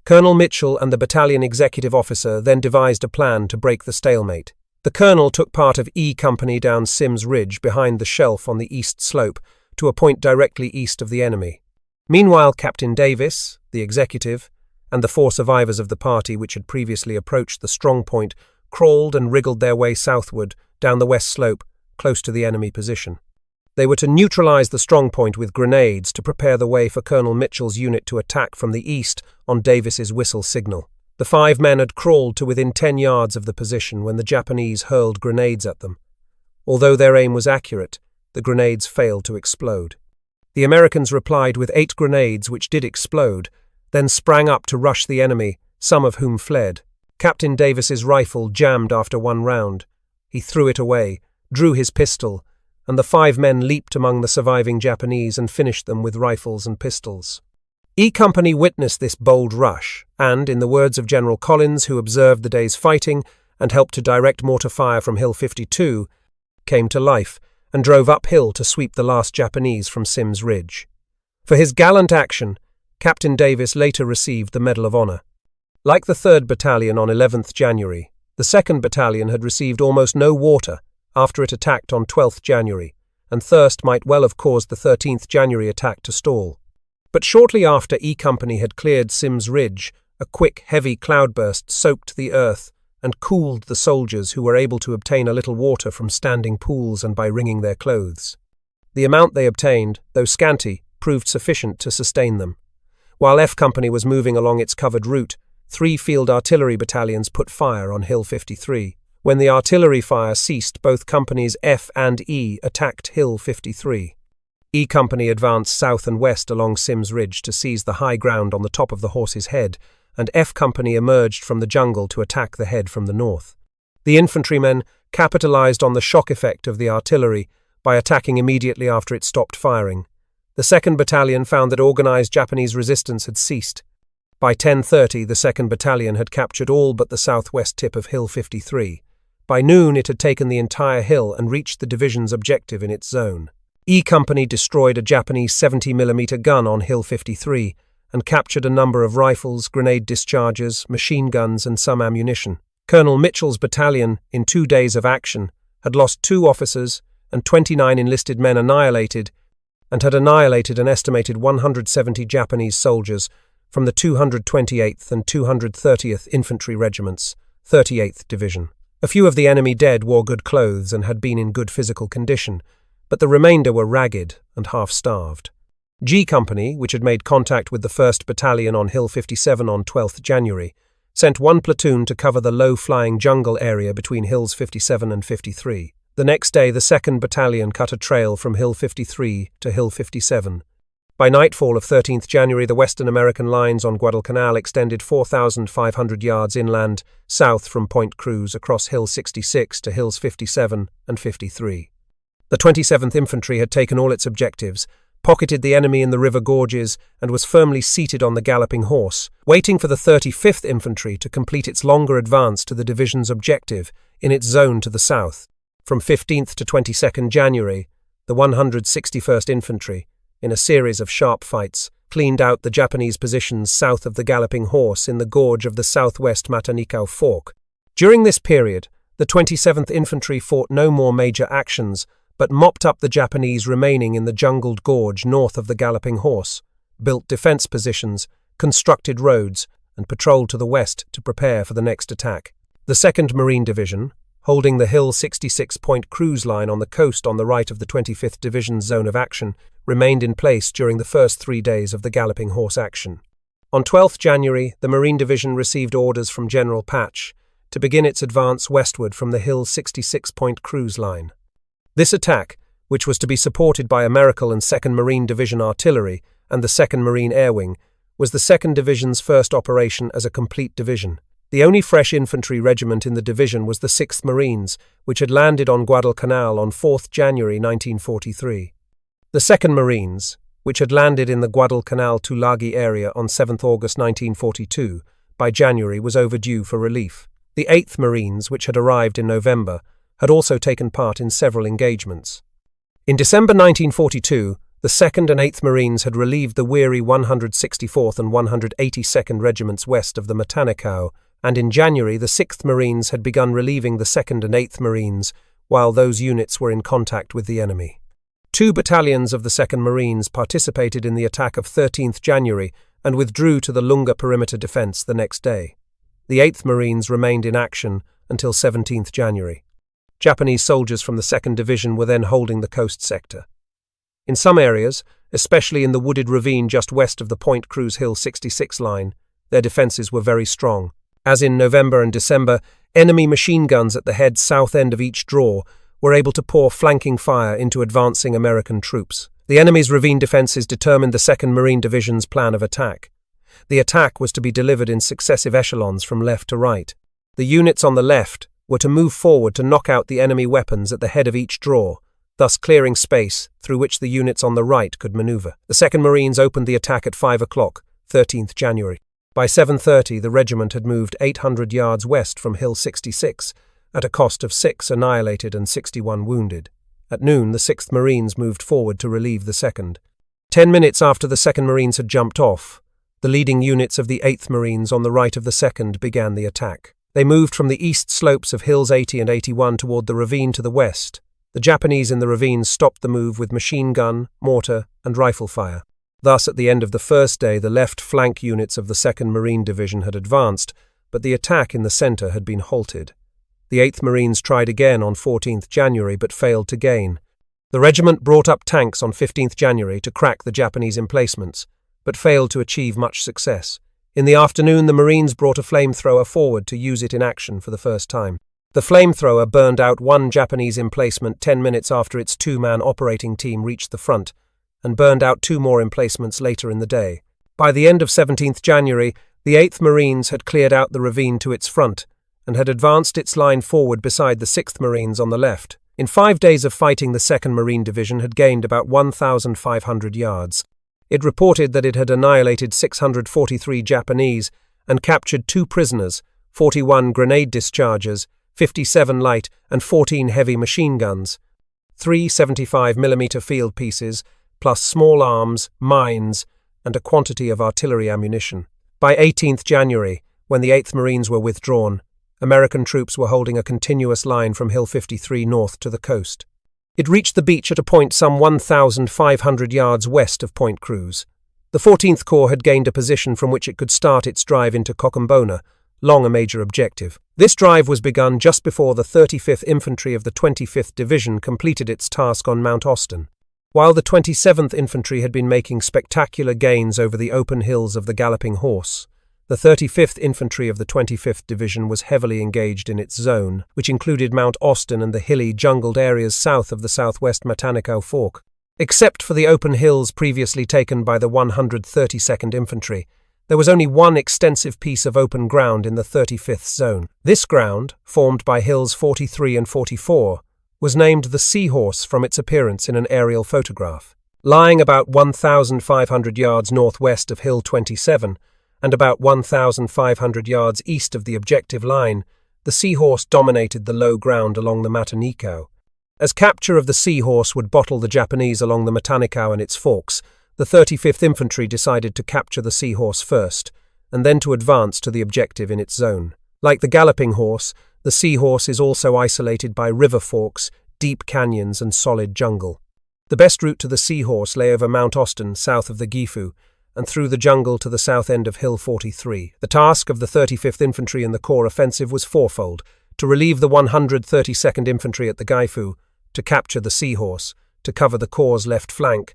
Colonel Mitchell and the battalion executive officer then devised a plan to break the stalemate. The colonel took part of E Company down Sims Ridge behind the shelf on the east slope to a point directly east of the enemy. Meanwhile, Captain Davis, the executive, and the 4 survivors of the party which had previously approached the strong point crawled and wriggled their way southward down the west slope, close to the enemy position. They were to neutralize the strong point with grenades to prepare the way for Colonel Mitchell's unit to attack from the east on Davis's whistle signal. The 5 men had crawled to within 10 yards of the position when the Japanese hurled grenades at them. Although their aim was accurate, the grenades failed to explode. The Americans replied with 8 grenades which did explode, then sprang up to rush the enemy, some of whom fled. Captain Davis's rifle jammed after 1 round, He threw it away, drew his pistol, and the 5 men leaped among the surviving Japanese and finished them with rifles and pistols. E Company witnessed this bold rush and, in the words of General Collins, who observed the day's fighting and helped to direct mortar fire from Hill 52, came to life and drove uphill to sweep the last Japanese from Sims Ridge. For his gallant action, Captain Davis later received the Medal of Honor. Like the 3rd Battalion on 11th January, the 2nd Battalion had received almost no water after it attacked on 12th January, and thirst might well have caused the 13th January attack to stall. But shortly after E Company had cleared Sims Ridge, a quick, heavy cloudburst soaked the earth and cooled the soldiers, who were able to obtain a little water from standing pools and by wringing their clothes. The amount they obtained, though scanty, proved sufficient to sustain them. While F Company was moving along its covered route, 3 field artillery battalions put fire on Hill 53. When the artillery fire ceased, both companies F and E attacked Hill 53. E Company advanced south and west along Sims Ridge to seize the high ground on the top of the Horse's Head, and F Company emerged from the jungle to attack the head from the north. The infantrymen capitalized on the shock effect of the artillery by attacking immediately after it stopped firing. The 2nd Battalion found that organized Japanese resistance had ceased. By 10:30, the 2nd Battalion had captured all but the southwest tip of Hill 53. By noon, it had taken the entire hill and reached the division's objective in its zone. E Company destroyed a Japanese 70mm gun on Hill 53 and captured a number of rifles, grenade dischargers, machine guns, and some ammunition. Colonel Mitchell's battalion, in 2 days of action, had lost 2 officers and 29 enlisted men annihilated, and had annihilated an estimated 170 Japanese soldiers from the 228th and 230th Infantry Regiments, 38th Division. A few of the enemy dead wore good clothes and had been in good physical condition, but the remainder were ragged and half-starved. G Company, which had made contact with the 1st Battalion on Hill 57 on 12th January, sent 1 platoon to cover the low-flying jungle area between Hills 57 and 53. The next day, the 2nd Battalion cut a trail from Hill 53 to Hill 57. By nightfall of 13th January, the Western American lines on Guadalcanal extended 4,500 yards inland, south from Point Cruz across Hill 66 to Hills 57 and 53. The 27th Infantry had taken all its objectives, pocketed the enemy in the river gorges, and was firmly seated on the Galloping Horse, waiting for the 35th Infantry to complete its longer advance to the division's objective in its zone to the south. From 15th to 22nd January, the 161st Infantry, in a series of sharp fights, cleaned out the Japanese positions south of the Galloping Horse in the gorge of the southwest Matanikau Fork. During this period, the 27th Infantry fought no more major actions, but mopped up the Japanese remaining in the jungled gorge north of the Galloping Horse, built defense positions, constructed roads, and patrolled to the west to prepare for the next attack. The 2nd Marine Division, holding the Hill 66 Point Cruz line on the coast on the right of the 25th Division's zone of action, remained in place during the first 3 days of the Galloping Horse action. On 12th January, the Marine Division received orders from General Patch to begin its advance westward from the Hill 66 Point Cruz line. This attack, which was to be supported by Numerical and 2nd Marine Division artillery and the 2nd Marine Air Wing, was the 2nd Division's first operation as a complete division. The only fresh infantry regiment in the division was the 6th Marines, which had landed on Guadalcanal on 4th January 1943. The 2nd Marines, which had landed in the Guadalcanal-Tulagi area on 7th August 1942, by January was overdue for relief. The 8th Marines, which had arrived in November, had also taken part in several engagements. In December 1942, the 2nd and 8th Marines had relieved the weary 164th and 182nd Regiments west of the Matanikau, and in January the 6th Marines had begun relieving the 2nd and 8th Marines while those units were in contact with the enemy. 2 battalions of the 2nd Marines participated in the attack of 13th January and withdrew to the Lunga perimeter defense the next day. The 8th Marines remained in action until 17th January. Japanese soldiers from the 2nd Division were then holding the coast sector. In some areas, especially in the wooded ravine just west of the Point Cruz Hill 66 line, their defences were very strong. As in November and December, enemy machine guns at the head south end of each draw were able to pour flanking fire into advancing American troops. The enemy's ravine defences determined the 2nd Marine Division's plan of attack. The attack was to be delivered in successive echelons from left to right. The units on the left, were to move forward to knock out the enemy weapons at the head of each draw, thus clearing space through which the units on the right could maneuver. The 2nd Marines opened the attack at 5 o'clock, 13th January. By 7:30, the regiment had moved 800 yards west from Hill 66, at a cost of 6 annihilated and 61 wounded. At noon, the 6th Marines moved forward to relieve the 2nd. 10 minutes after the 2nd Marines had jumped off, the leading units of the 8th Marines on the right of the 2nd began the attack. They moved from the east slopes of Hills 80 and 81 toward the ravine to the west. The Japanese in the ravines stopped the move with machine gun, mortar, and rifle fire. Thus, at the end of the first day, the left flank units of the 2nd Marine Division had advanced, but the attack in the center had been halted. The 8th Marines tried again on 14th January but failed to gain. The regiment brought up tanks on 15th January to crack the Japanese emplacements, but failed to achieve much success. In the afternoon, the Marines brought a flamethrower forward to use it in action for the first time. The flamethrower burned out one Japanese emplacement 10 minutes after its 2-man operating team reached the front, and burned out 2 more emplacements later in the day. By the end of 17th January, the 8th Marines had cleared out the ravine to its front, and had advanced its line forward beside the 6th Marines on the left. In 5 days of fighting, the 2nd Marine Division had gained about 1,500 yards. It reported that it had annihilated 643 Japanese and captured 2 prisoners, 41 grenade dischargers, 57 light and 14 heavy machine guns, 3 75mm field pieces, plus small arms, mines, and a quantity of artillery ammunition. By 18th January, when the 8th Marines were withdrawn, American troops were holding a continuous line from Hill 53 north to the coast. It reached the beach at a point some 1,500 yards west of Point Cruz. The 14th Corps had gained a position from which it could start its drive into Cocumbona, long a major objective. This drive was begun just before the 35th Infantry of the 25th Division completed its task on Mount Austin. While the 27th Infantry had been making spectacular gains over the open hills of the Galloping Horse, the 35th Infantry of the 25th Division was heavily engaged in its zone, which included Mount Austin and the hilly, jungled areas south of the southwest Matanicao Fork. Except for the open hills previously taken by the 132nd Infantry, there was only one extensive piece of open ground in the 35th Zone. This ground, formed by Hills 43 and 44, was named the Seahorse from its appearance in an aerial photograph. Lying about 1,500 yards northwest of Hill 27, and about 1,500 yards east of the objective line, the Seahorse dominated the low ground along the Matanicao. As capture of the Seahorse would bottle the Japanese along the Matanicao and its forks, the 35th Infantry decided to capture the Seahorse first, and then to advance to the objective in its zone. Like the Galloping Horse, the Seahorse is also isolated by river forks, deep canyons, and solid jungle. The best route to the Seahorse lay over Mount Austin, south of the Gifu, and through the jungle to the south end of Hill 43. The task of the 35th Infantry in the Corps offensive was fourfold: to relieve the 132nd Infantry at the Gifu, to capture the Seahorse, to cover the Corps' left flank,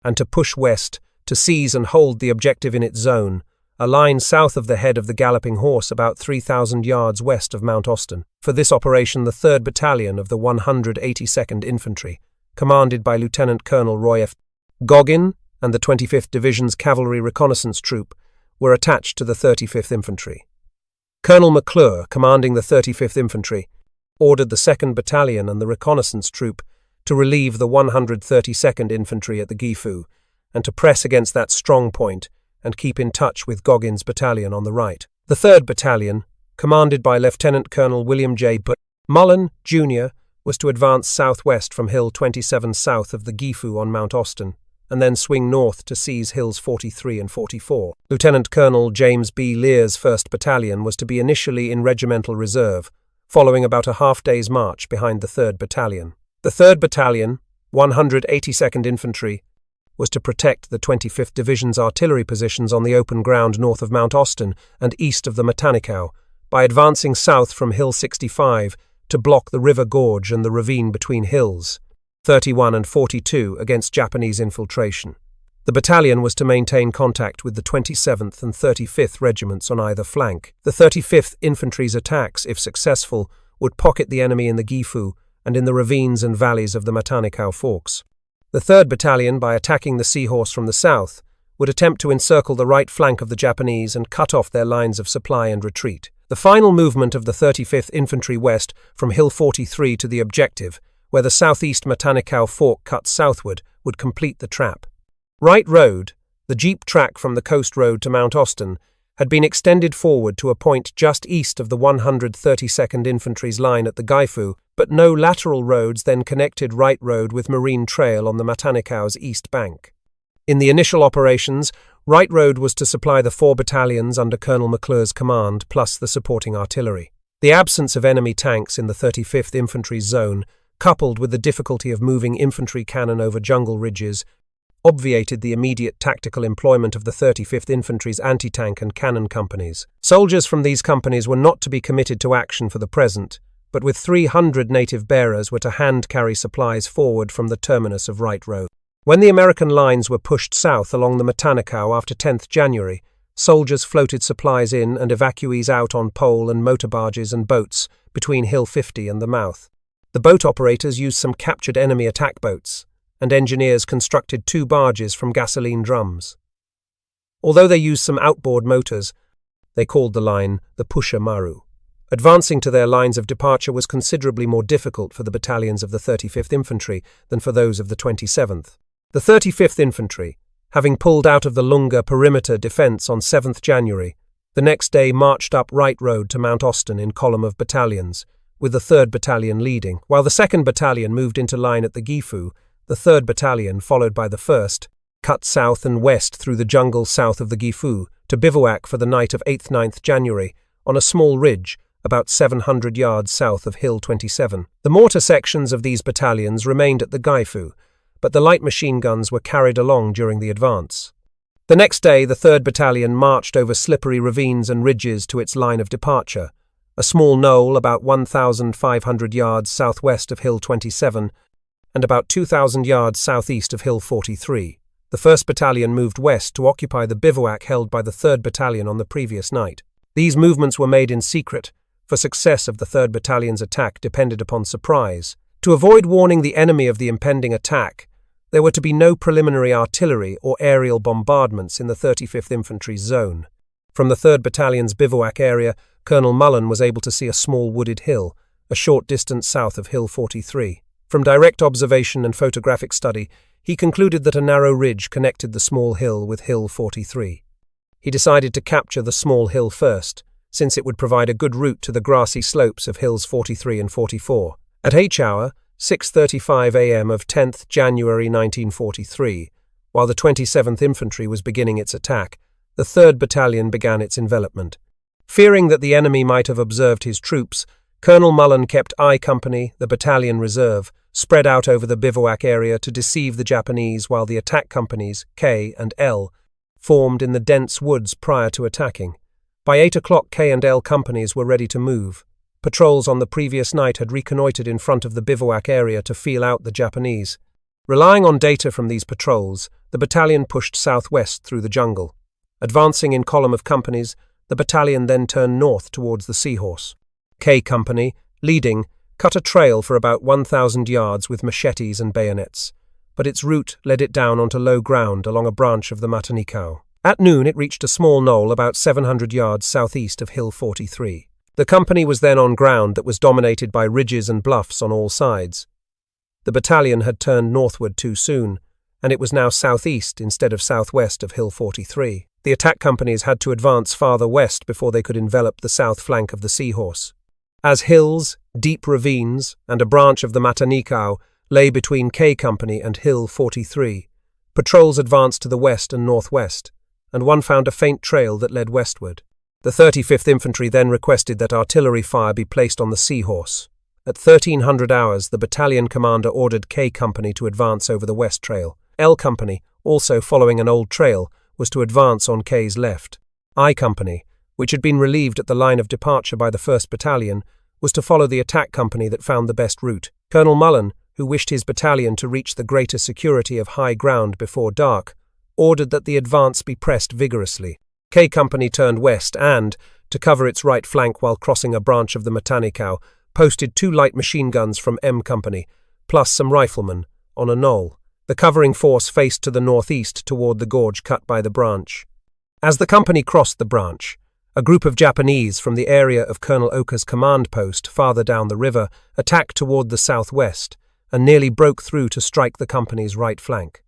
and to push west, to seize and hold the objective in its zone, a line south of the head of the Galloping Horse about 3,000 yards west of Mount Austin. For this operation, the 3rd Battalion of the 182nd Infantry, commanded by Lieutenant Colonel Roy F. Goggin, and the 25th Division's Cavalry Reconnaissance Troop, were attached to the 35th Infantry. Colonel McClure, commanding the 35th Infantry, ordered the 2nd Battalion and the Reconnaissance Troop to relieve the 132nd Infantry at the Gifu, and to press against that strong point and keep in touch with Goggin's battalion on the right. The 3rd Battalion, commanded by Lieutenant Colonel William J. Mullen, Jr., was to advance southwest from Hill 27 south of the Gifu on Mount Austin, and then swing north to seize Hills 43 and 44. Lieutenant Colonel James B. Lear's 1st Battalion was to be initially in regimental reserve, following about a half-day's march behind the 3rd Battalion. The 3rd Battalion, 182nd Infantry, was to protect the 25th Division's artillery positions on the open ground north of Mount Austin and east of the Matanicao by advancing south from Hill 65 to block the river gorge and the ravine between hills 31 and 42 against Japanese infiltration. The battalion was to maintain contact with the 27th and 35th Regiments on either flank. The 35th Infantry's attacks, if successful, would pocket the enemy in the Gifu and in the ravines and valleys of the Matanicao Forks. The 3rd Battalion, by attacking the Seahorse from the south, would attempt to encircle the right flank of the Japanese and cut off their lines of supply and retreat. The final movement of the 35th Infantry west from Hill 43 to the objective, where the southeast Matanikau Fork cut southward, would complete the trap. Wright Road, the jeep track from the coast road to Mount Austin, had been extended forward to a point just east of the 132nd Infantry's line at the Gaifu, but no lateral roads then connected Wright Road with Marine Trail on the Matanikau's east bank. In the initial operations, Wright Road was to supply the 4 battalions under Colonel McClure's command, plus the supporting artillery. The absence of enemy tanks in the 35th Infantry's zone, coupled with the difficulty of moving infantry cannon over jungle ridges, obviated the immediate tactical employment of the 35th Infantry's anti-tank and cannon companies. Soldiers from these companies were not to be committed to action for the present, but with 300 native bearers were to hand-carry supplies forward from the terminus of Wright Road. When the American lines were pushed south along the Matanikau after 10th January, soldiers floated supplies in and evacuees out on pole and motor barges and boats between Hill 50 and the mouth. The boat operators used some captured enemy attack boats, and engineers constructed 2 barges from gasoline drums. Although they used some outboard motors, they called the line the Pusher Maru. Advancing to their lines of departure was considerably more difficult for the battalions of the 35th Infantry than for those of the 27th. The 35th Infantry, having pulled out of the Lunga perimeter defence on 7th January, the next day marched up Wright Road to Mount Austin in column of battalions, with the 3rd Battalion leading, while the 2nd Battalion moved into line at the Gifu. The 3rd Battalion, followed by the 1st, cut south and west through the jungle south of the Gifu to bivouac for the night of 8th-9th January on a small ridge about 700 yards south of Hill 27. The mortar sections of these battalions remained at the Gifu, but the light machine guns were carried along during the advance. The next day, the 3rd Battalion marched over slippery ravines and ridges to its line of departure, a small knoll about 1,500 yards southwest of Hill 27 and about 2,000 yards southeast of Hill 43. The 1st Battalion moved west to occupy the bivouac held by the 3rd Battalion on the previous night. These movements were made in secret, for success of the 3rd Battalion's attack depended upon surprise. To avoid warning the enemy of the impending attack, there were to be no preliminary artillery or aerial bombardments in the 35th Infantry's zone. From the 3rd Battalion's bivouac area, Colonel Mullen was able to see a small wooded hill, a short distance south of Hill 43. From direct observation and photographic study, he concluded that a narrow ridge connected the small hill with Hill 43. He decided to capture the small hill first, since it would provide a good route to the grassy slopes of Hills 43 and 44. At H hour, 6:35 a.m. of 10th January 1943, while the 27th Infantry was beginning its attack, the 3rd Battalion began its envelopment. Fearing that the enemy might have observed his troops, Colonel Mullen kept I Company, the battalion reserve, spread out over the bivouac area to deceive the Japanese, while the attack companies, K and L, formed in the dense woods prior to attacking. By 8 o'clock, K and L companies were ready to move. Patrols on the previous night had reconnoitred in front of the bivouac area to feel out the Japanese. Relying on data from these patrols, the battalion pushed southwest through the jungle. Advancing in column of companies, the battalion then turned north towards the Seahorse. K Company, leading, cut a trail for about 1,000 yards with machetes and bayonets, but its route led it down onto low ground along a branch of the Matanikau. At noon it reached a small knoll about 700 yards southeast of Hill 43. The company was then on ground that was dominated by ridges and bluffs on all sides. The battalion had turned northward too soon, and it was now southeast instead of southwest of Hill 43. The attack companies had to advance farther west before they could envelop the south flank of the Seahorse. As hills, deep ravines, and a branch of the Matanikau lay between K Company and Hill 43, patrols advanced to the west and northwest, and one found a faint trail that led westward. The 35th Infantry then requested that artillery fire be placed on the Seahorse. At 1300 hours, the battalion commander ordered K Company to advance over the west trail. L Company, also following an old trail, was to advance on K's left. I Company, which had been relieved at the line of departure by the 1st Battalion, was to follow the attack company that found the best route. Colonel Mullen, who wished his battalion to reach the greater security of high ground before dark, ordered that the advance be pressed vigorously. K Company turned west and, to cover its right flank while crossing a branch of the Matanikau, posted 2 light machine guns from M Company, plus some riflemen, on a knoll. The covering force faced to the northeast toward the gorge cut by the branch. As the company crossed the branch, A group of Japanese from the area of Colonel Oka's command post farther down the river attacked toward the southwest and nearly broke through to strike the company's right flank.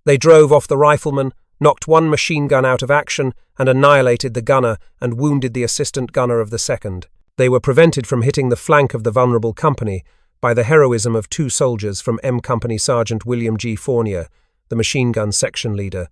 They drove off the rifleman, knocked one machine gun out of action, and annihilated the gunner and wounded the assistant gunner of the second. They were prevented from hitting the flank of the vulnerable company by the heroism of 2 soldiers from M Company Sergeant William G. Fournier, the machine gun section leader,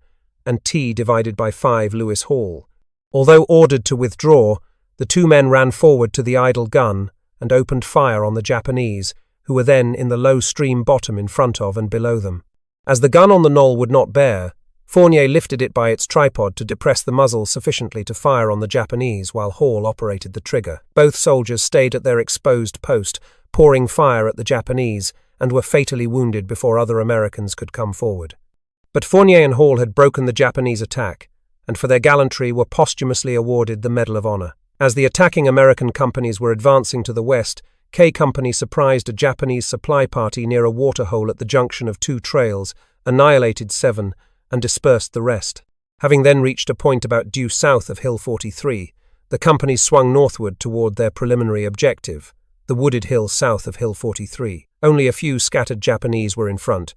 and T divided by 5 Lewis Hall. Although ordered to withdraw, the 2 men ran forward to the idle gun and opened fire on the Japanese, who were then in the low stream bottom in front of and below them. As the gun on the knoll would not bear, Fournier lifted it by its tripod to depress the muzzle sufficiently to fire on the Japanese while Hall operated the trigger. Both soldiers stayed at their exposed post, pouring fire at the Japanese, and were fatally wounded before other Americans could come forward. But Fournier and Hall had broken the Japanese attack, and for their gallantry were posthumously awarded the Medal of Honor. As the attacking American companies were advancing to the west, K Company surprised a Japanese supply party near a waterhole at the junction of 2 trails, annihilated 7, and dispersed the rest. Having then reached a point about due south of Hill 43, the companies swung northward toward their preliminary objective, the wooded hill south of Hill 43. Only a few scattered Japanese were in front,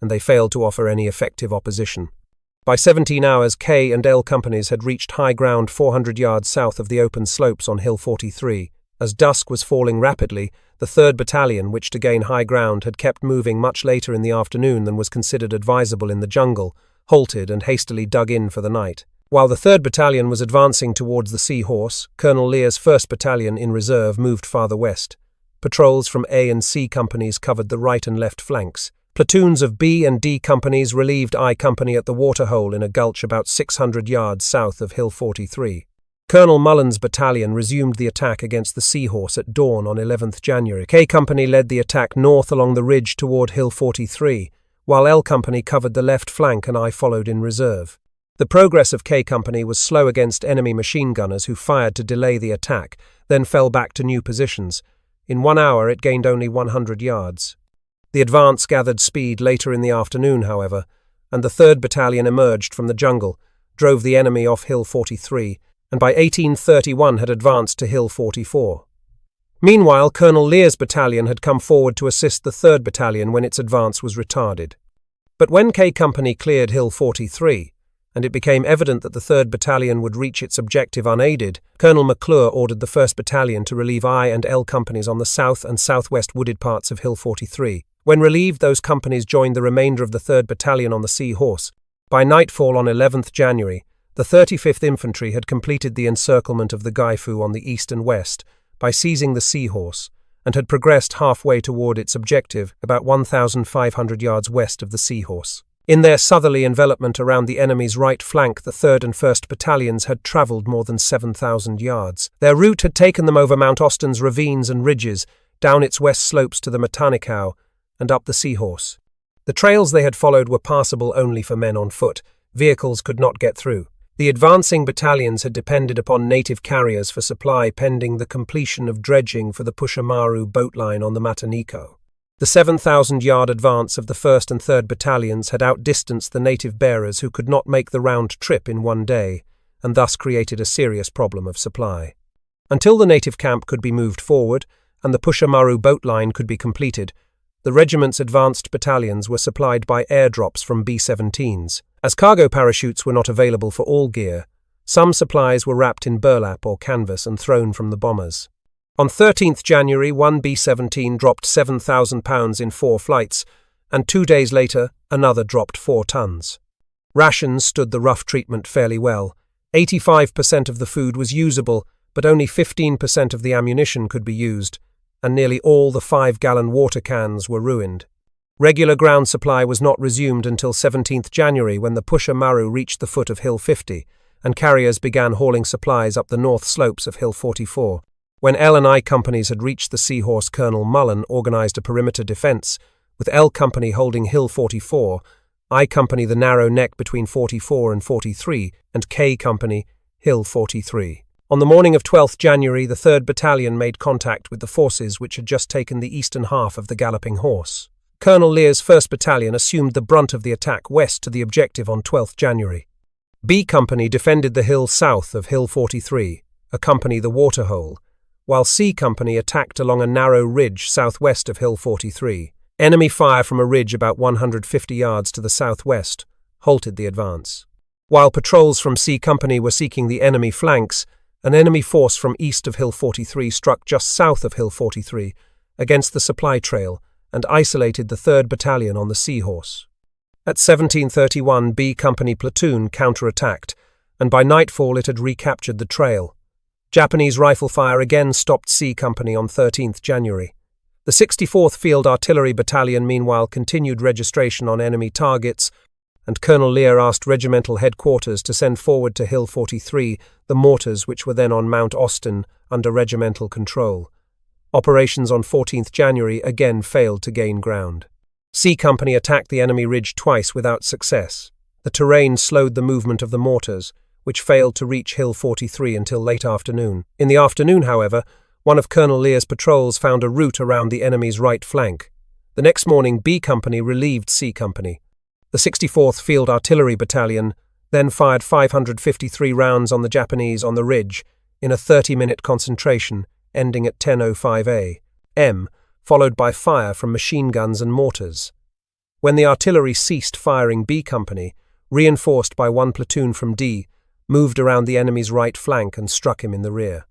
and they failed to offer any effective opposition. By 17 hours, K and L companies had reached high ground 400 yards south of the open slopes on Hill 43. As dusk was falling rapidly, the 3rd Battalion, which to gain high ground had kept moving much later in the afternoon than was considered advisable in the jungle, halted and hastily dug in for the night. While the 3rd Battalion was advancing towards the Seahorse, Colonel Lear's 1st Battalion in reserve moved farther west. Patrols from A and C companies covered the right and left flanks. Platoons of B and D companies relieved I Company at the waterhole in a gulch about 600 yards south of Hill 43. Colonel Mullen's battalion resumed the attack against the Seahorse at dawn on 11th January. K Company led the attack north along the ridge toward Hill 43, while L Company covered the left flank and I followed in reserve. The progress of K Company was slow against enemy machine gunners who fired to delay the attack, then fell back to new positions. In 1 hour it gained only 100 yards. The advance gathered speed later in the afternoon, however, and the 3rd Battalion emerged from the jungle, drove the enemy off Hill 43, and by 1831 had advanced to Hill 44. Meanwhile, Colonel Lear's battalion had come forward to assist the 3rd Battalion when its advance was retarded. But when K Company cleared Hill 43, and it became evident that the 3rd Battalion would reach its objective unaided, Colonel McClure ordered the 1st Battalion to relieve I and L companies on the south and southwest wooded parts of Hill 43. When relieved, those companies joined the remainder of the 3rd Battalion on the Seahorse. By nightfall on 11th January, the 35th Infantry had completed the encirclement of the Gaifu on the east and west by seizing the Seahorse, and had progressed halfway toward its objective, about 1,500 yards west of the Seahorse. In their southerly envelopment around the enemy's right flank, the 3rd and 1st Battalions had travelled more than 7,000 yards. Their route had taken them over Mount Austin's ravines and ridges, down its west slopes to the Matanikau, and up the Seahorse. The trails they had followed were passable only for men on foot. Vehicles could not get through. The advancing battalions had depended upon native carriers for supply pending the completion of dredging for the Pushamaru boat line on the Matanikau. The 7,000-yard advance of the 1st and 3rd Battalions had outdistanced the native bearers who could not make the round trip in one day, and thus created a serious problem of supply. Until the native camp could be moved forward and the Pushamaru boat line could be completed, the regiment's advanced battalions were supplied by airdrops from B-17s. As cargo parachutes were not available for all gear, some supplies were wrapped in burlap or canvas and thrown from the bombers. On 13th January, one B-17 dropped 7,000 pounds in 4 flights, and 2 days later, another dropped 4 tons. Rations stood the rough treatment fairly well. 85% of the food was usable, but only 15% of the ammunition could be used, and nearly all the 5-gallon water cans were ruined. Regular ground supply was not resumed until 17th January when the Pushamaru reached the foot of Hill 50, and carriers began hauling supplies up the north slopes of Hill 44. When L and I companies had reached the Seahorse, Colonel Mullen organised a perimeter defence, with L Company holding Hill 44, I Company the narrow neck between 44 and 43, and K Company Hill 43. On the morning of 12th January, the 3rd Battalion made contact with the forces which had just taken the eastern half of the Galloping Horse. Colonel Lear's 1st Battalion assumed the brunt of the attack west to the objective on 12th January. B Company defended the hill south of Hill 43. a company the Waterhole, while C Company attacked along a narrow ridge southwest of Hill 43. Enemy fire from a ridge about 150 yards to the southwest halted the advance. While patrols from C Company were seeking the enemy flanks, an enemy force from east of Hill 43 struck just south of Hill 43 against the supply trail and isolated the 3rd Battalion on the Seahorse. At 17:31, B Company platoon counterattacked, and by nightfall it had recaptured the trail. Japanese rifle fire again stopped C Company on 13th January. The 64th Field Artillery Battalion meanwhile continued registration on enemy targets, and Colonel Lear asked regimental headquarters to send forward to Hill 43 the mortars which were then on Mount Austin under regimental control. Operations on 14th January again failed to gain ground. C Company attacked the enemy ridge twice without success. The terrain slowed the movement of the mortars, which failed to reach Hill 43 until late afternoon. In the afternoon, however, one of Colonel Lear's patrols found a route around the enemy's right flank. The next morning, B Company relieved C Company. The 64th Field Artillery Battalion then fired 553 rounds on the Japanese on the ridge in a 30-minute concentration, ending at 10:05 a.m., followed by fire from machine guns and mortars. When the artillery ceased firing, B Company, reinforced by one platoon from D, moved around the enemy's right flank and struck him in the rear.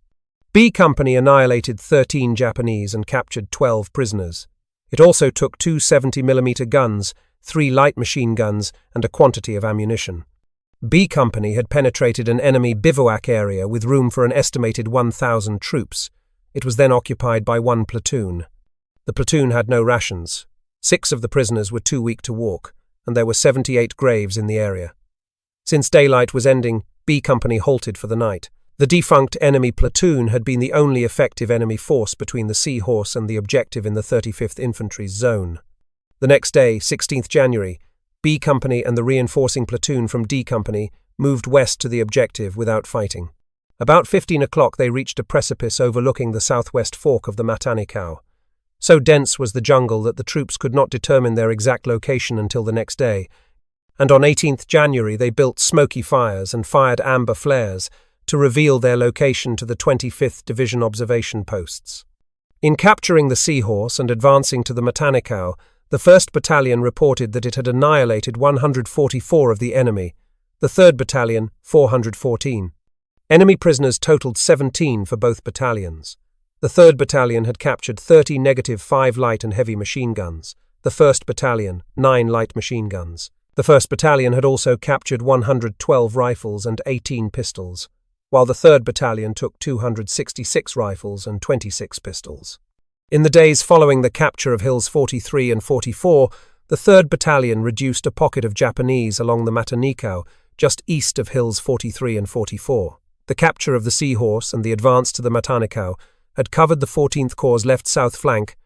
B Company annihilated 13 Japanese and captured 12 prisoners. It also took 2 70mm guns, 3 light machine guns, and a quantity of ammunition. B Company had penetrated an enemy bivouac area with room for an estimated 1,000 troops. It was then occupied by one platoon. The platoon had no rations. 6 of the prisoners were too weak to walk, and there were 78 graves in the area. Since daylight was ending, B Company halted for the night. The defunct enemy platoon had been the only effective enemy force between the Seahorse and the objective in the 35th Infantry's zone. The next day, 16th January, B Company and the reinforcing platoon from D Company moved west to the objective without fighting. About 15 o'clock they reached a precipice overlooking the southwest fork of the Guadalcanal. So dense was the jungle that the troops could not determine their exact location until the next day, and on 18th January they built smoky fires and fired amber flares to reveal their location to the 25th Division observation posts. In capturing the Seahorse and advancing to the Guadalcanal, the 1st Battalion reported that it had annihilated 144 of the enemy, the 3rd Battalion 414. Enemy prisoners totaled 17 for both battalions. The 3rd Battalion had captured 30 -5 light and heavy machine guns, the 1st Battalion 9 light machine guns. The 1st Battalion had also captured 112 rifles and 18 pistols, while the 3rd Battalion took 266 rifles and 26 pistols. In the days following the capture of Hills 43 and 44, the 3rd Battalion reduced a pocket of Japanese along the Guadalcanal just east of Hills 43 and 44. The capture of the Seahorse and the advance to the Guadalcanal had covered the 14th Corps' left south flank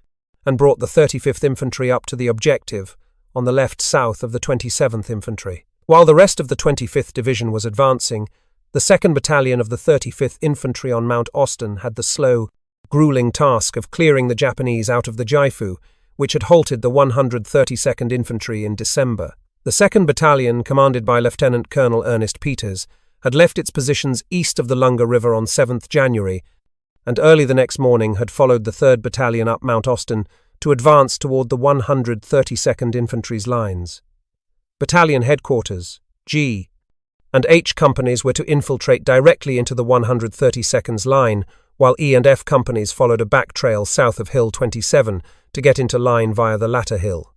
and brought the 35th Infantry up to the objective on the left south of the 27th Infantry. While the rest of the 25th Division was advancing, the 2nd Battalion of the 35th Infantry on Mount Austin had the slow, grueling task of clearing the Japanese out of the Jiafu, which had halted the 132nd Infantry in December. The 2nd Battalion, commanded by Lieutenant Colonel Ernest Peters, had left its positions east of the Lunga River on 7th January, and early the next morning had followed the 3rd Battalion up Mount Austin to advance toward the 132nd Infantry's lines. Battalion headquarters, G, and H companies were to infiltrate directly into the 132nd's line, while E and F companies followed a back trail south of Hill 27 to get into line via the latter hill.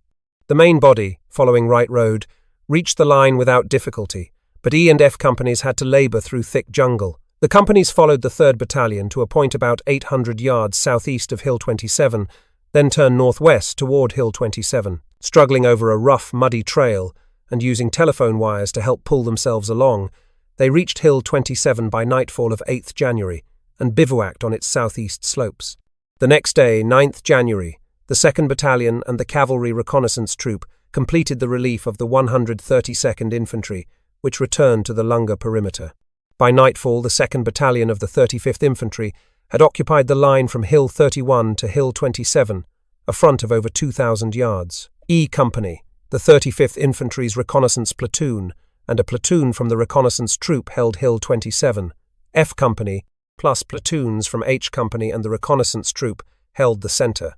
The main body, following Right Road, reached the line without difficulty, but E and F companies had to labour through thick jungle. The companies followed the 3rd Battalion to a point about 800 yards southeast of Hill 27, then turned northwest toward Hill 27, struggling over a rough, muddy trail and using telephone wires to help pull themselves along. They reached Hill 27 by nightfall of 8th January and bivouacked on its southeast slopes. The next day, 9th January, the 2nd Battalion and the Cavalry Reconnaissance Troop completed the relief of the 132nd Infantry, which returned to the Lunga perimeter. By nightfall, the 2nd Battalion of the 35th Infantry had occupied the line from Hill 31 to Hill 27, a front of over 2,000 yards. E Company, the 35th Infantry's reconnaissance platoon, and a platoon from the reconnaissance troop held Hill 27. F Company, plus platoons from H Company and the reconnaissance troop, held the center.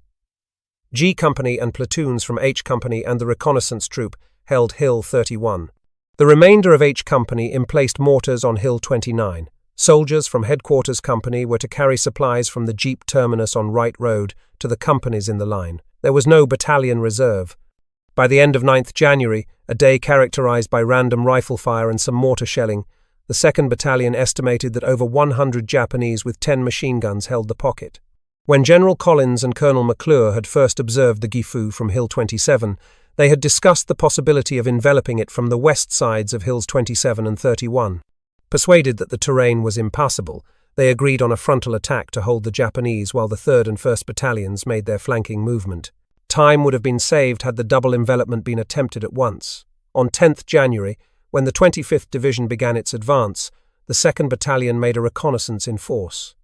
G Company and platoons from H Company and the reconnaissance troop held Hill 31. The remainder of H Company emplaced mortars on Hill 29. Soldiers from Headquarters Company were to carry supplies from the jeep terminus on Wright Road to the companies in the line. There was no battalion reserve. By the end of 9th January, a day characterized by random rifle fire and some mortar shelling, the 2nd Battalion estimated that over 100 Japanese with 10 machine guns held the pocket. When General Collins and Colonel McClure had first observed the Gifu from Hill 27, they had discussed the possibility of enveloping it from the west sides of Hills 27 and 31. Persuaded that the terrain was impassable, they agreed on a frontal attack to hold the Japanese while the 3rd and 1st Battalions made their flanking movement. Time would have been saved had the double envelopment been attempted at once. On 10th January, when the 25th Division began its advance, the 2nd Battalion made a reconnaissance in force.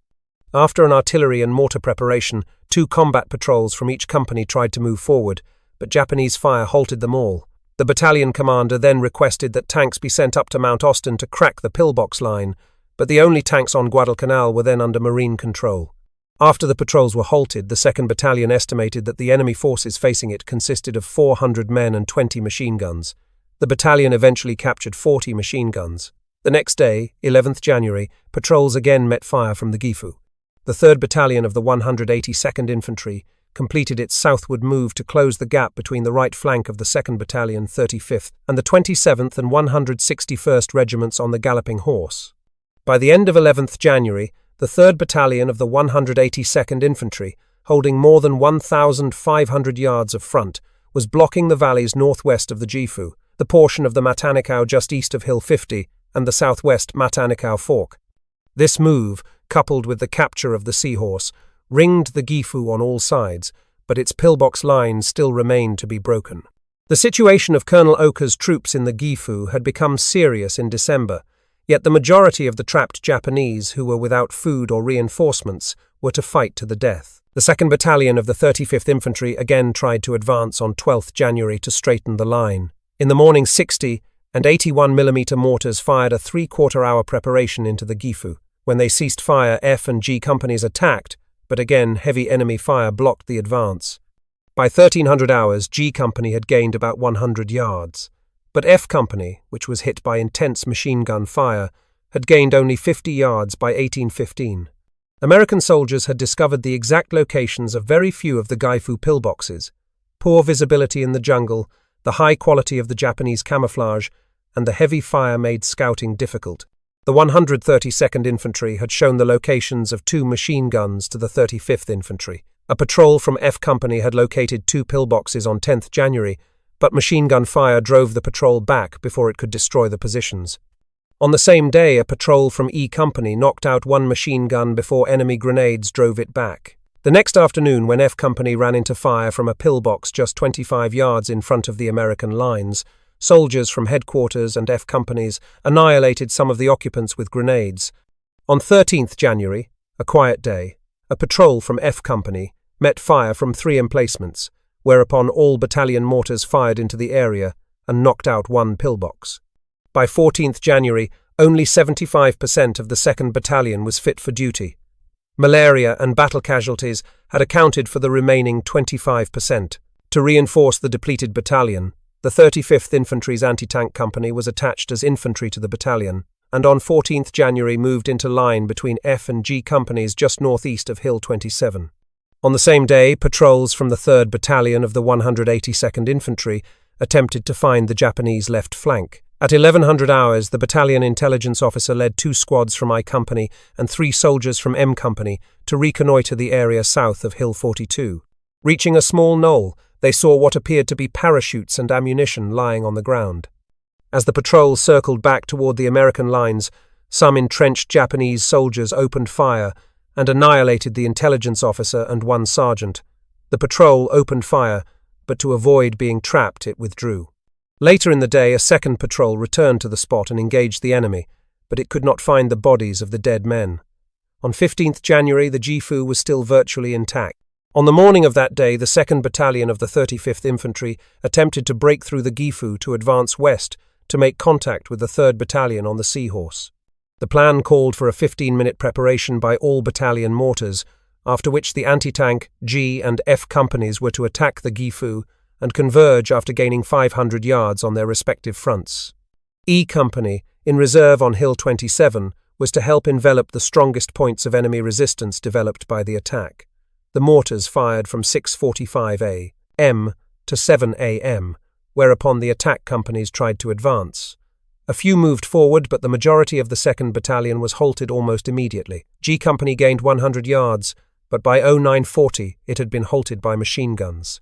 After an artillery and mortar preparation, 2 combat patrols from each company tried to move forward, but Japanese fire halted them all. The battalion commander then requested that tanks be sent up to Mount Austin to crack the pillbox line, but the only tanks on Guadalcanal were then under Marine control. After the patrols were halted, the 2nd Battalion estimated that the enemy forces facing it consisted of 400 men and 20 machine guns. The battalion eventually captured 40 machine guns. The next day, 11th January, patrols again met fire from the Gifu. The 3rd Battalion of the 182nd Infantry completed its southward move to close the gap between the right flank of the 2nd Battalion, 35th, and the 27th and 161st Regiments on the Galloping Horse. By the end of 11th January, the 3rd Battalion of the 182nd Infantry, holding more than 1,500 yards of front, was blocking the valleys northwest of the Gifu, the portion of the Matanikau just east of Hill 50, and the southwest Matanikau Fork. This move, coupled with the capture of the Seahorse, ringed the Gifu on all sides, but its pillbox line still remained to be broken. The situation of Colonel Oka's troops in the Gifu had become serious in December, yet the majority of the trapped Japanese who were without food or reinforcements were to fight to the death. The 2nd Battalion of the 35th Infantry again tried to advance on 12th January to straighten the line. In the morning, 60 and 81mm mortars fired a 3/4-hour preparation into the Gifu. When they ceased fire, F and G companies attacked, but again heavy enemy fire blocked the advance. By 1300 hours, G Company had gained about 100 yards, but F Company, which was hit by intense machine gun fire, had gained only 50 yards by 1815. American soldiers had discovered the exact locations of very few of the Gifu pillboxes. Poor visibility in the jungle, the high quality of the Japanese camouflage, and the heavy fire made scouting difficult. The 132nd Infantry had shown the locations of 2 machine guns to the 35th Infantry. A patrol from F Company had located 2 pillboxes on 10th January, but machine gun fire drove the patrol back before it could destroy the positions. On the same day, a patrol from E Company knocked out 1 machine gun before enemy grenades drove it back. The next afternoon, when F Company ran into fire from a pillbox just 25 yards in front of the American lines, soldiers from Headquarters and F Companies annihilated some of the occupants with grenades. On 13th January, a quiet day, a patrol from F Company met fire from 3 emplacements, whereupon all battalion mortars fired into the area and knocked out 1 pillbox. By 14th January, only 75% of the 2nd Battalion was fit for duty. Malaria and battle casualties had accounted for the remaining 25%. To reinforce the depleted battalion, the 35th Infantry's anti-tank company was attached as infantry to the battalion, and on 14th January moved into line between F and G companies just northeast of Hill 27. On the same day, patrols from the 3rd Battalion of the 182nd Infantry attempted to find the Japanese left flank. At 1100 hours, the battalion intelligence officer led 2 squads from I Company and 3 soldiers from M Company to reconnoitre the area south of Hill 42. Reaching a small knoll, they saw what appeared to be parachutes and ammunition lying on the ground. As the patrol circled back toward the American lines, some entrenched Japanese soldiers opened fire and annihilated the intelligence officer and 1 sergeant. The patrol opened fire, but to avoid being trapped, it withdrew. Later in the day, a 2nd patrol returned to the spot and engaged the enemy, but it could not find the bodies of the dead men. On 15th January, the Gifu was still virtually intact. On the morning of that day, the 2nd Battalion of the 35th Infantry attempted to break through the Gifu to advance west to make contact with the 3rd Battalion on the Seahorse. The plan called for a 15-minute preparation by all battalion mortars, after which the anti-tank G and F companies were to attack the Gifu and converge after gaining 500 yards on their respective fronts. E Company, in reserve on Hill 27, was to help envelop the strongest points of enemy resistance developed by the attack. The mortars fired from 6:45 a.m. to 7 a.m., whereupon the attack companies tried to advance. A few moved forward, but the majority of the 2nd Battalion was halted almost immediately. G Company gained 100 yards, but by 09:40 it had been halted by machine guns.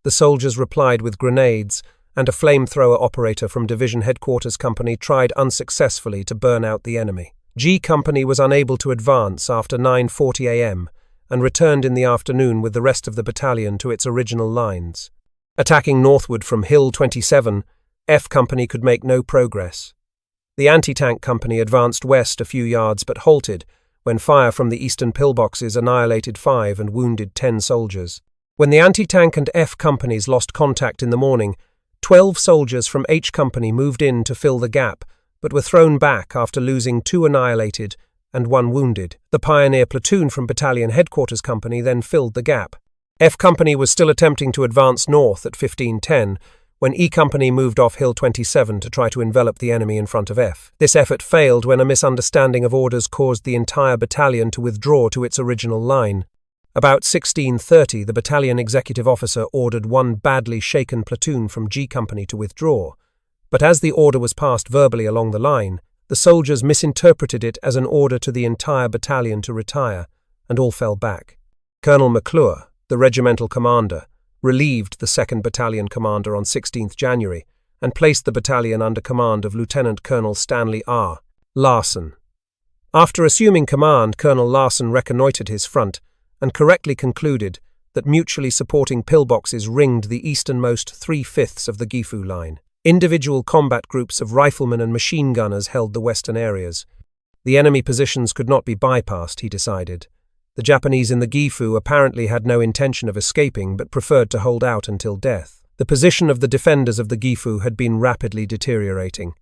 The soldiers replied with grenades, and a flamethrower operator from Division Headquarters Company tried unsuccessfully to burn out the enemy. G Company was unable to advance after 9:40 a.m. and returned in the afternoon with the rest of the battalion to its original lines. Attacking northward from Hill 27, F Company could make no progress. The anti-tank company advanced west a few yards but halted when fire from the eastern pillboxes annihilated 5 and wounded 10 soldiers. When the anti-tank and F companies lost contact in the morning, 12 soldiers from H Company moved in to fill the gap, but were thrown back after losing 2 annihilated and 1 wounded. The Pioneer Platoon from Battalion Headquarters Company then filled the gap. F Company was still attempting to advance north at 15:10 when E Company moved off Hill 27 to try to envelop the enemy in front of F. This effort failed when a misunderstanding of orders caused the entire battalion to withdraw to its original line. About 16:30, the battalion executive officer ordered one badly shaken platoon from G Company to withdraw, but as the order was passed verbally along the line, the soldiers misinterpreted it as an order to the entire battalion to retire, and all fell back. Colonel McClure, the regimental commander, relieved the 2nd Battalion commander on 16th January and placed the battalion under command of Lieutenant Colonel Stanley R. Larson. After assuming command, Colonel Larson reconnoitred his front and correctly concluded that mutually supporting pillboxes ringed the easternmost 3/5 of the Gifu line. Individual combat groups of riflemen and machine gunners held the western areas. The enemy positions could not be bypassed, he decided. The Japanese in the Gifu apparently had no intention of escaping but preferred to hold out until death. The position of the defenders of the Gifu had been rapidly deteriorating.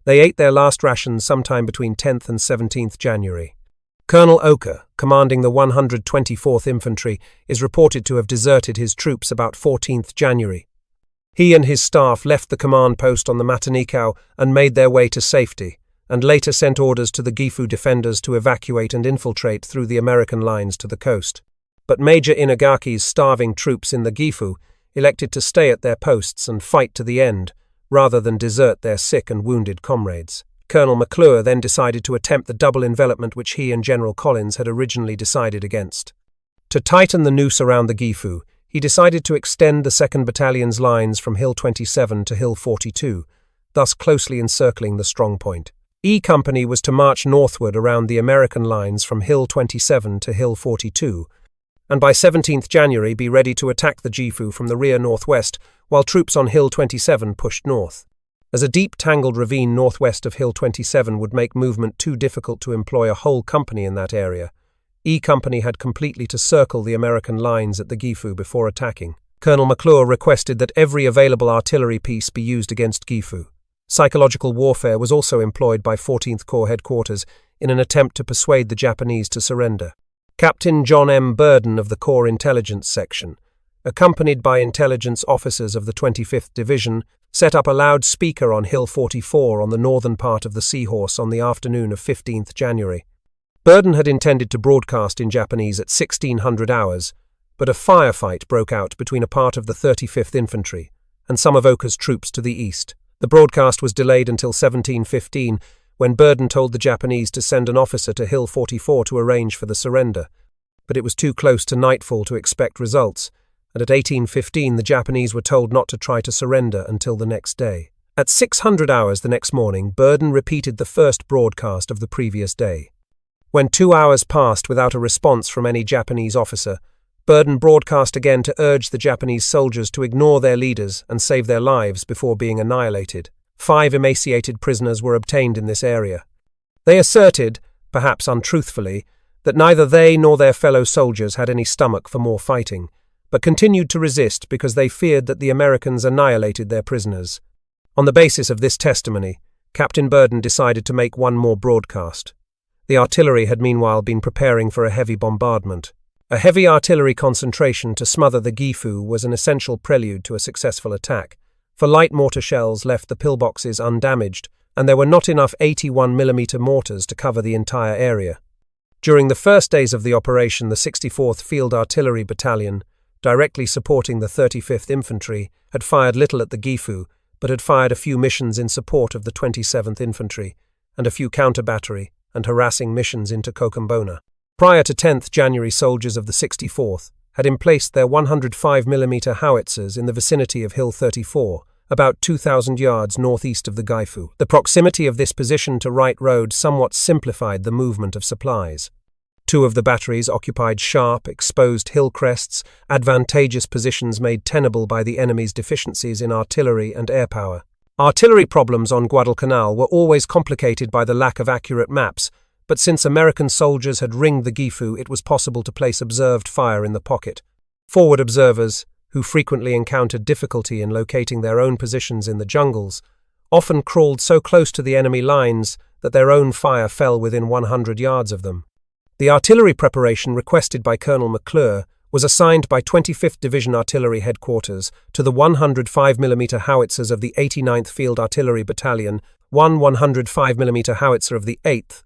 They ate their last rations sometime between 10th and 17th January. Colonel Oka, commanding the 124th Infantry, is reported to have deserted his troops about 14th January. He and his staff left the command post on the Matanikau and made their way to safety, and later sent orders to the Gifu defenders to evacuate and infiltrate through the American lines to the coast. But Major Inagaki's starving troops in the Gifu elected to stay at their posts and fight to the end, rather than desert their sick and wounded comrades. Colonel McClure then decided to attempt the double envelopment which he and General Collins had originally decided against. To tighten the noose around the Gifu, he decided to extend the 2nd Battalion's lines from Hill 27 to Hill 42, thus closely encircling the strong point. E Company was to march northward around the American lines from Hill 27 to Hill 42, and by 17th January be ready to attack the Gifu from the rear northwest, while troops on Hill 27 pushed north. As a deep tangled ravine northwest of Hill 27 would make movement too difficult to employ a whole company in that area, E Company had completely to circle the American lines at the Gifu before attacking. Colonel McClure requested that every available artillery piece be used against Gifu. Psychological warfare was also employed by 14th Corps headquarters in an attempt to persuade the Japanese to surrender. Captain John M. Burden of the Corps Intelligence Section, accompanied by intelligence officers of the 25th Division, set up a loudspeaker on Hill 44 on the northern part of the Seahorse on the afternoon of 15th January. Burden had intended to broadcast in Japanese at 1600 hours, but a firefight broke out between a part of the 35th Infantry and some of Oka's troops to the east. The broadcast was delayed until 17:15, when Burden told the Japanese to send an officer to Hill 44 to arrange for the surrender. But it was too close to nightfall to expect results, and at 18:15 the Japanese were told not to try to surrender until the next day. At 600 hours the next morning, Burden repeated the first broadcast of the previous day. When 2 hours passed without a response from any Japanese officer, Burden broadcast again to urge the Japanese soldiers to ignore their leaders and save their lives before being annihilated. 5 emaciated prisoners were obtained in this area. They asserted, perhaps untruthfully, that neither they nor their fellow soldiers had any stomach for more fighting, but continued to resist because they feared that the Americans annihilated their prisoners. On the basis of this testimony, Captain Burden decided to make one more broadcast. The artillery had meanwhile been preparing for a heavy bombardment. A heavy artillery concentration to smother the Gifu was an essential prelude to a successful attack, for light mortar shells left the pillboxes undamaged, and there were not enough 81mm mortars to cover the entire area. During the first days of the operation, the 64th Field Artillery Battalion, directly supporting the 35th Infantry, had fired little at the Gifu, but had fired a few missions in support of the 27th Infantry, and a few counter-battery and harassing missions into Cocambona. Prior to 10th January, soldiers of the 64th had emplaced their 105mm howitzers in the vicinity of Hill 34, about 2,000 yards northeast of the Gifu. The proximity of this position to Wright Road somewhat simplified the movement of supplies. Two of the batteries occupied sharp, exposed hill crests, advantageous positions made tenable by the enemy's deficiencies in artillery and air power. Artillery problems on Guadalcanal were always complicated by the lack of accurate maps, but since American soldiers had ringed the Gifu, it was possible to place observed fire in the pocket. Forward observers, who frequently encountered difficulty in locating their own positions in the jungles, often crawled so close to the enemy lines that their own fire fell within 100 yards of them. The artillery preparation requested by Colonel McClure was assigned by 25th Division Artillery Headquarters to the 105mm howitzers of the 89th Field Artillery Battalion, one 105mm howitzer of the 8th,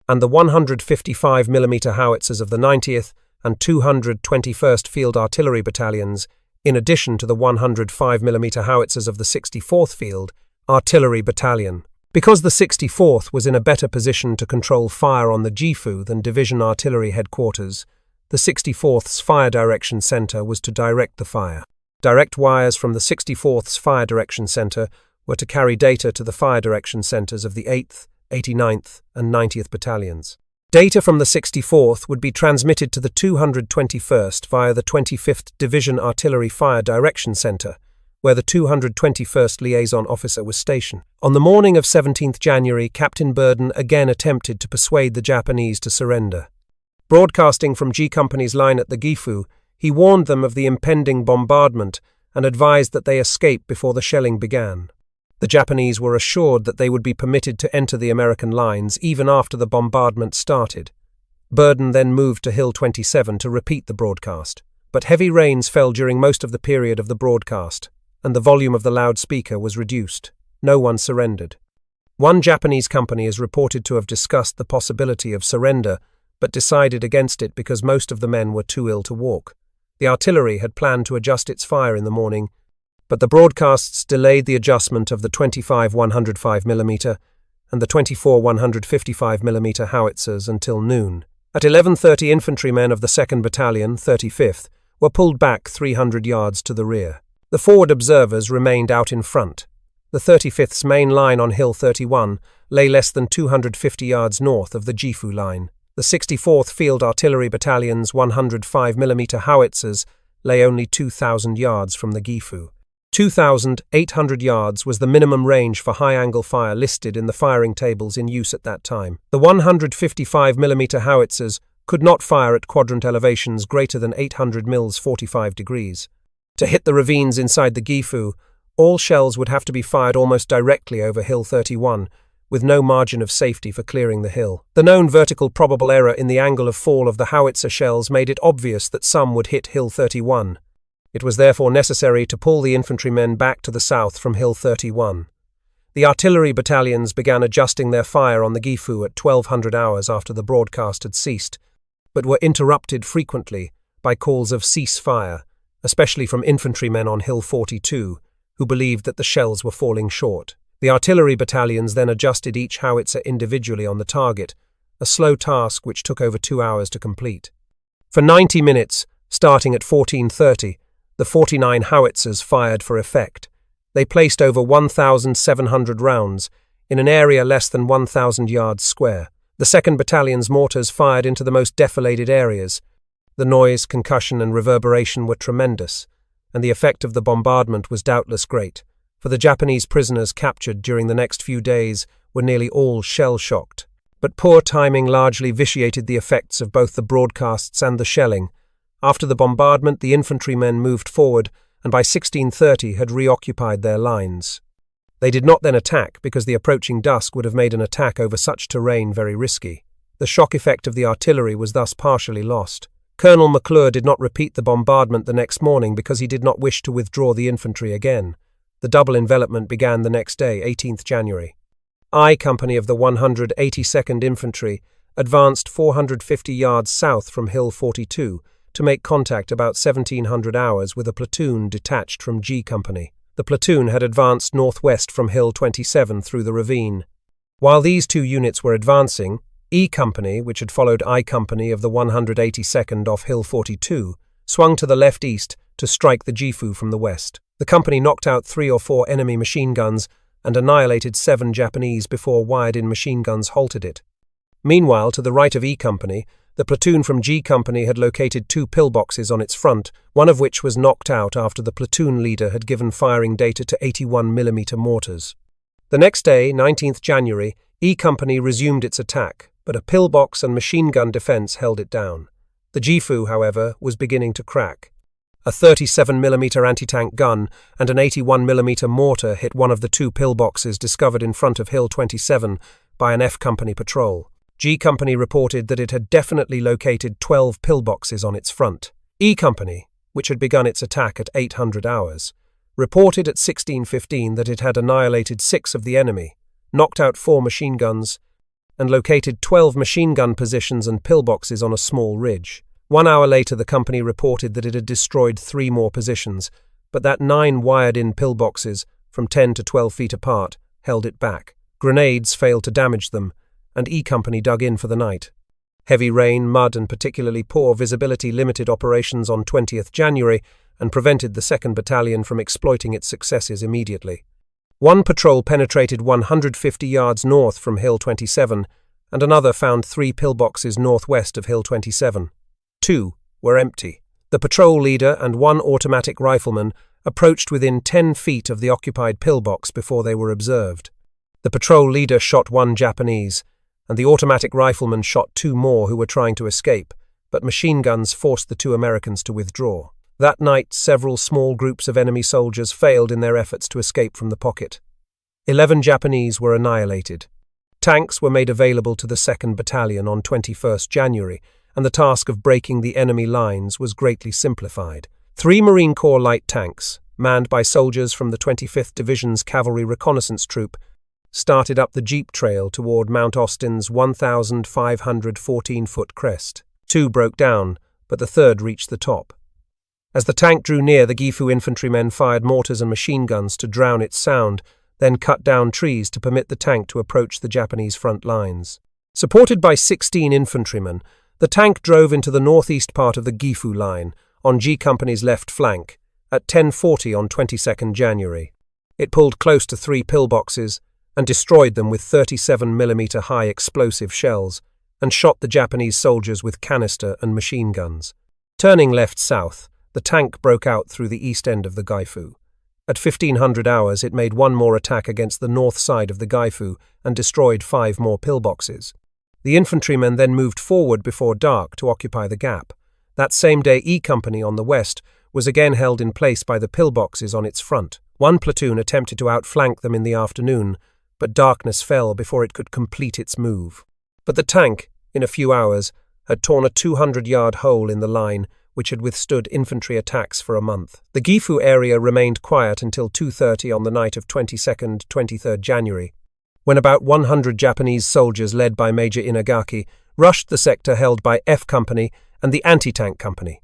and the 155mm howitzers of the 90th and 221st Field Artillery Battalions, in addition to the 105mm howitzers of the 64th Field Artillery Battalion. Because the 64th was in a better position to control fire on the Gifu than Division Artillery Headquarters, the 64th's Fire Direction Center was to direct the fire. Direct wires from the 64th's Fire Direction Center were to carry data to the Fire Direction Centers of the 8th, 89th, and 90th Battalions. Data from the 64th would be transmitted to the 221st via the 25th Division Artillery Fire Direction Center, where the 221st Liaison Officer was stationed. On the morning of 17th January, Captain Burden again attempted to persuade the Japanese to surrender. Broadcasting from G Company's line at the Gifu, he warned them of the impending bombardment and advised that they escape before the shelling began. The Japanese were assured that they would be permitted to enter the American lines even after the bombardment started. Burden then moved to Hill 27 to repeat the broadcast, but heavy rains fell during most of the period of the broadcast, and the volume of the loudspeaker was reduced. No one surrendered. One Japanese company is reported to have discussed the possibility of surrender, but decided against it because most of the men were too ill to walk. The artillery had planned to adjust its fire in the morning, but the broadcasts delayed the adjustment of the 25 105mm and the 24 155mm howitzers until noon. At 11:30, infantrymen of the 2nd Battalion, 35th, were pulled back 300 yards to the rear. The forward observers remained out in front. The 35th's main line on Hill 31 lay less than 250 yards north of the Gifu line. The 64th Field Artillery Battalion's 105mm howitzers lay only 2,000 yards from the Gifu. 2,800 yards was the minimum range for high-angle fire listed in the firing tables in use at that time. The 155mm howitzers could not fire at quadrant elevations greater than 800 mils 45 degrees. To hit the ravines inside the Gifu, all shells would have to be fired almost directly over Hill 31, with no margin of safety for clearing the hill. The known vertical probable error in the angle of fall of the howitzer shells made it obvious that some would hit Hill 31. It was therefore necessary to pull the infantrymen back to the south from Hill 31. The artillery battalions began adjusting their fire on the Gifu at 1200 hours after the broadcast had ceased, but were interrupted frequently by calls of cease fire, especially from infantrymen on Hill 42, who believed that the shells were falling short. The artillery battalions then adjusted each howitzer individually on the target, a slow task which took over 2 hours to complete. For 90 minutes, starting at 14:30, the 49 howitzers fired for effect. They placed over 1,700 rounds in an area less than 1,000 yards square. The 2nd Battalion's mortars fired into the most defolated areas. The noise, concussion, and reverberation were tremendous, and the effect of the bombardment was doubtless great, for the Japanese prisoners captured during the next few days were nearly all shell-shocked. But poor timing largely vitiated the effects of both the broadcasts and the shelling. After the bombardment, the infantrymen moved forward and by 16:30 had reoccupied their lines. They did not then attack because the approaching dusk would have made an attack over such terrain very risky. The shock effect of the artillery was thus partially lost. Colonel McClure did not repeat the bombardment the next morning because he did not wish to withdraw the infantry again. The double envelopment began the next day, 18th January. I Company of the 182nd Infantry advanced 450 yards south from Hill 42 to make contact about 1700 hours with a platoon detached from G Company. The platoon had advanced northwest from Hill 27 through the ravine. While these two units were advancing, E Company, which had followed I Company of the 182nd off Hill 42, swung to the left-east to strike the Gifu from the west. The company knocked out 3 or 4 enemy machine guns and annihilated 7 Japanese before wired-in machine guns halted it. Meanwhile, to the right of E Company, the platoon from G Company had located 2 pillboxes on its front, one of which was knocked out after the platoon leader had given firing data to 81mm mortars. The next day, 19th January, E Company resumed its attack, but a pillbox and machine gun defense held it down. The Gifu, however, was beginning to crack. A 37mm anti-tank gun and an 81mm mortar hit one of the 2 pillboxes discovered in front of Hill 27 by an F Company patrol. G Company reported that it had definitely located 12 pillboxes on its front. E Company, which had begun its attack at 800 hours, reported at 16:15 that it had annihilated 6 of the enemy, knocked out 4 machine guns, and located 12 machine gun positions and pillboxes on a small ridge. 1 hour later, the company reported that it had destroyed 3 more positions, but that 9 wired-in pillboxes, from 10 to 12 feet apart, held it back. Grenades failed to damage them, and E Company dug in for the night. Heavy rain, mud, and particularly poor visibility limited operations on 20th January and prevented the 2nd Battalion from exploiting its successes immediately. One patrol penetrated 150 yards north from Hill 27, and another found 3 pillboxes northwest of Hill 27. 2 were empty. The patrol leader and 1 automatic rifleman approached within 10 feet of the occupied pillbox before they were observed. The patrol leader shot 1 Japanese, and the automatic rifleman shot 2 more who were trying to escape, but machine guns forced the 2 Americans to withdraw. That night, several small groups of enemy soldiers failed in their efforts to escape from the pocket. 11 Japanese were annihilated. Tanks were made available to the 2nd Battalion on 21st January, and the task of breaking the enemy lines was greatly simplified. 3 Marine Corps light tanks, manned by soldiers from the 25th Division's Cavalry Reconnaissance Troop, started up the Jeep Trail toward Mount Austin's 1,514-foot crest. 2 broke down, but the 3rd reached the top. As the tank drew near, the Gifu infantrymen fired mortars and machine guns to drown its sound, then cut down trees to permit the tank to approach the Japanese front lines. Supported by 16 infantrymen, the tank drove into the northeast part of the Gifu line, on G Company's left flank, at 10:40 on 22nd January. It pulled close to 3 pillboxes and destroyed them with 37mm high explosive shells, and shot the Japanese soldiers with canister and machine guns. Turning left-south, the tank broke out through the east end of the Gifu. At 1500 hours, it made 1 more attack against the north side of the Gifu and destroyed 5 more pillboxes. The infantrymen then moved forward before dark to occupy the gap. That same day, E Company on the west was again held in place by the pillboxes on its front. 1 platoon attempted to outflank them in the afternoon, but darkness fell before it could complete its move. But the tank, in a few hours, had torn a 200-yard hole in the line, which had withstood infantry attacks for a month. The Gifu area remained quiet until 2:30 on the night of 23rd January, when about 100 Japanese soldiers led by Major Inagaki rushed the sector held by F Company and the anti-tank company.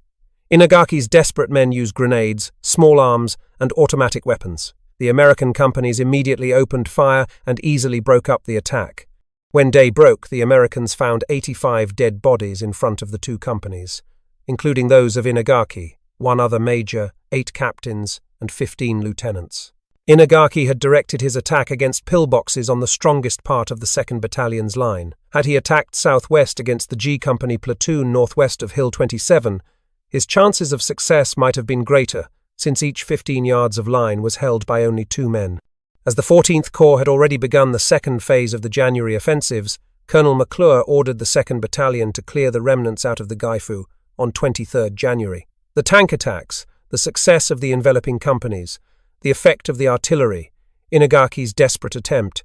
Inagaki's desperate men used grenades, small arms, and automatic weapons. The American companies immediately opened fire and easily broke up the attack. When day broke, the Americans found 85 dead bodies in front of the 2 companies, including those of Inagaki, 1 other major, 8 captains, and 15 lieutenants. Inagaki had directed his attack against pillboxes on the strongest part of the 2nd Battalion's line. Had he attacked southwest against the G Company platoon northwest of Hill 27, his chances of success might have been greater, since each 15 yards of line was held by only 2 men. As the 14th Corps had already begun the 2nd phase of the January offensives, Colonel McClure ordered the 2nd Battalion to clear the remnants out of the Gifu on 23rd January. The tank attacks, the success of the enveloping companies, the effect of the artillery, Inagaki's desperate attempt,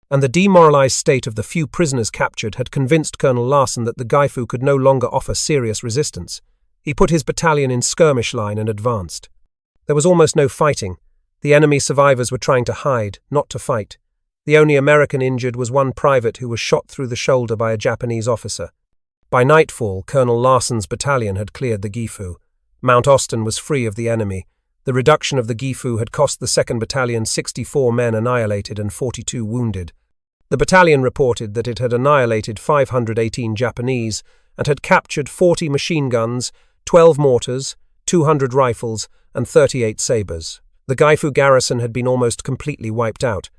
and the demoralized state of the few prisoners captured had convinced Colonel Larsen that the Gifu could no longer offer serious resistance. He put his battalion in skirmish line and advanced. There was almost no fighting. The enemy survivors were trying to hide, not to fight. The only American injured was one private who was shot through the shoulder by a Japanese officer. By nightfall, Colonel Larsen's battalion had cleared the Gifu. Mount Austin was free of the enemy. The reduction of the Gifu had cost the 2nd Battalion 64 men annihilated and 42 wounded. The battalion reported that it had annihilated 518 Japanese and had captured 40 machine guns, 12 mortars, 200 rifles, and 38 sabres. The Gifu garrison had been almost completely wiped out.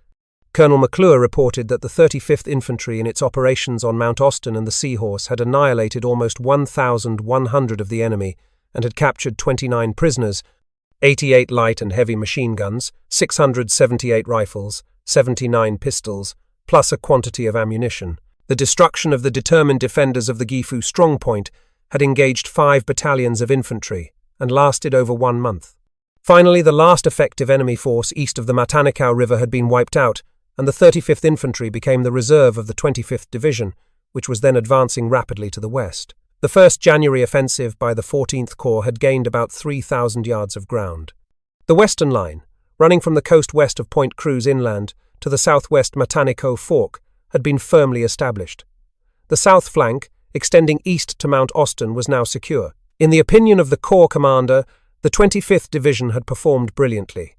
Colonel McClure reported that the 35th Infantry in its operations on Mount Austin and the Seahorse had annihilated almost 1,100 of the enemy and had captured 29 prisoners, 88 light and heavy machine guns, 678 rifles, 79 pistols, plus a quantity of ammunition. The destruction of the determined defenders of the Gifu strongpoint had engaged 5 battalions of infantry and lasted over 1 month. Finally, the last effective enemy force east of the Matanikau River had been wiped out, and the 35th Infantry became the reserve of the 25th Division, which was then advancing rapidly to the west. The first January offensive by the 14th Corps had gained about 3,000 yards of ground. The western line, running from the coast west of Point Cruz inland to the southwest Matanikau Fork, had been firmly established. The south flank, extending east to Mount Austin, was now secure. In the opinion of the Corps commander, the 25th Division had performed brilliantly.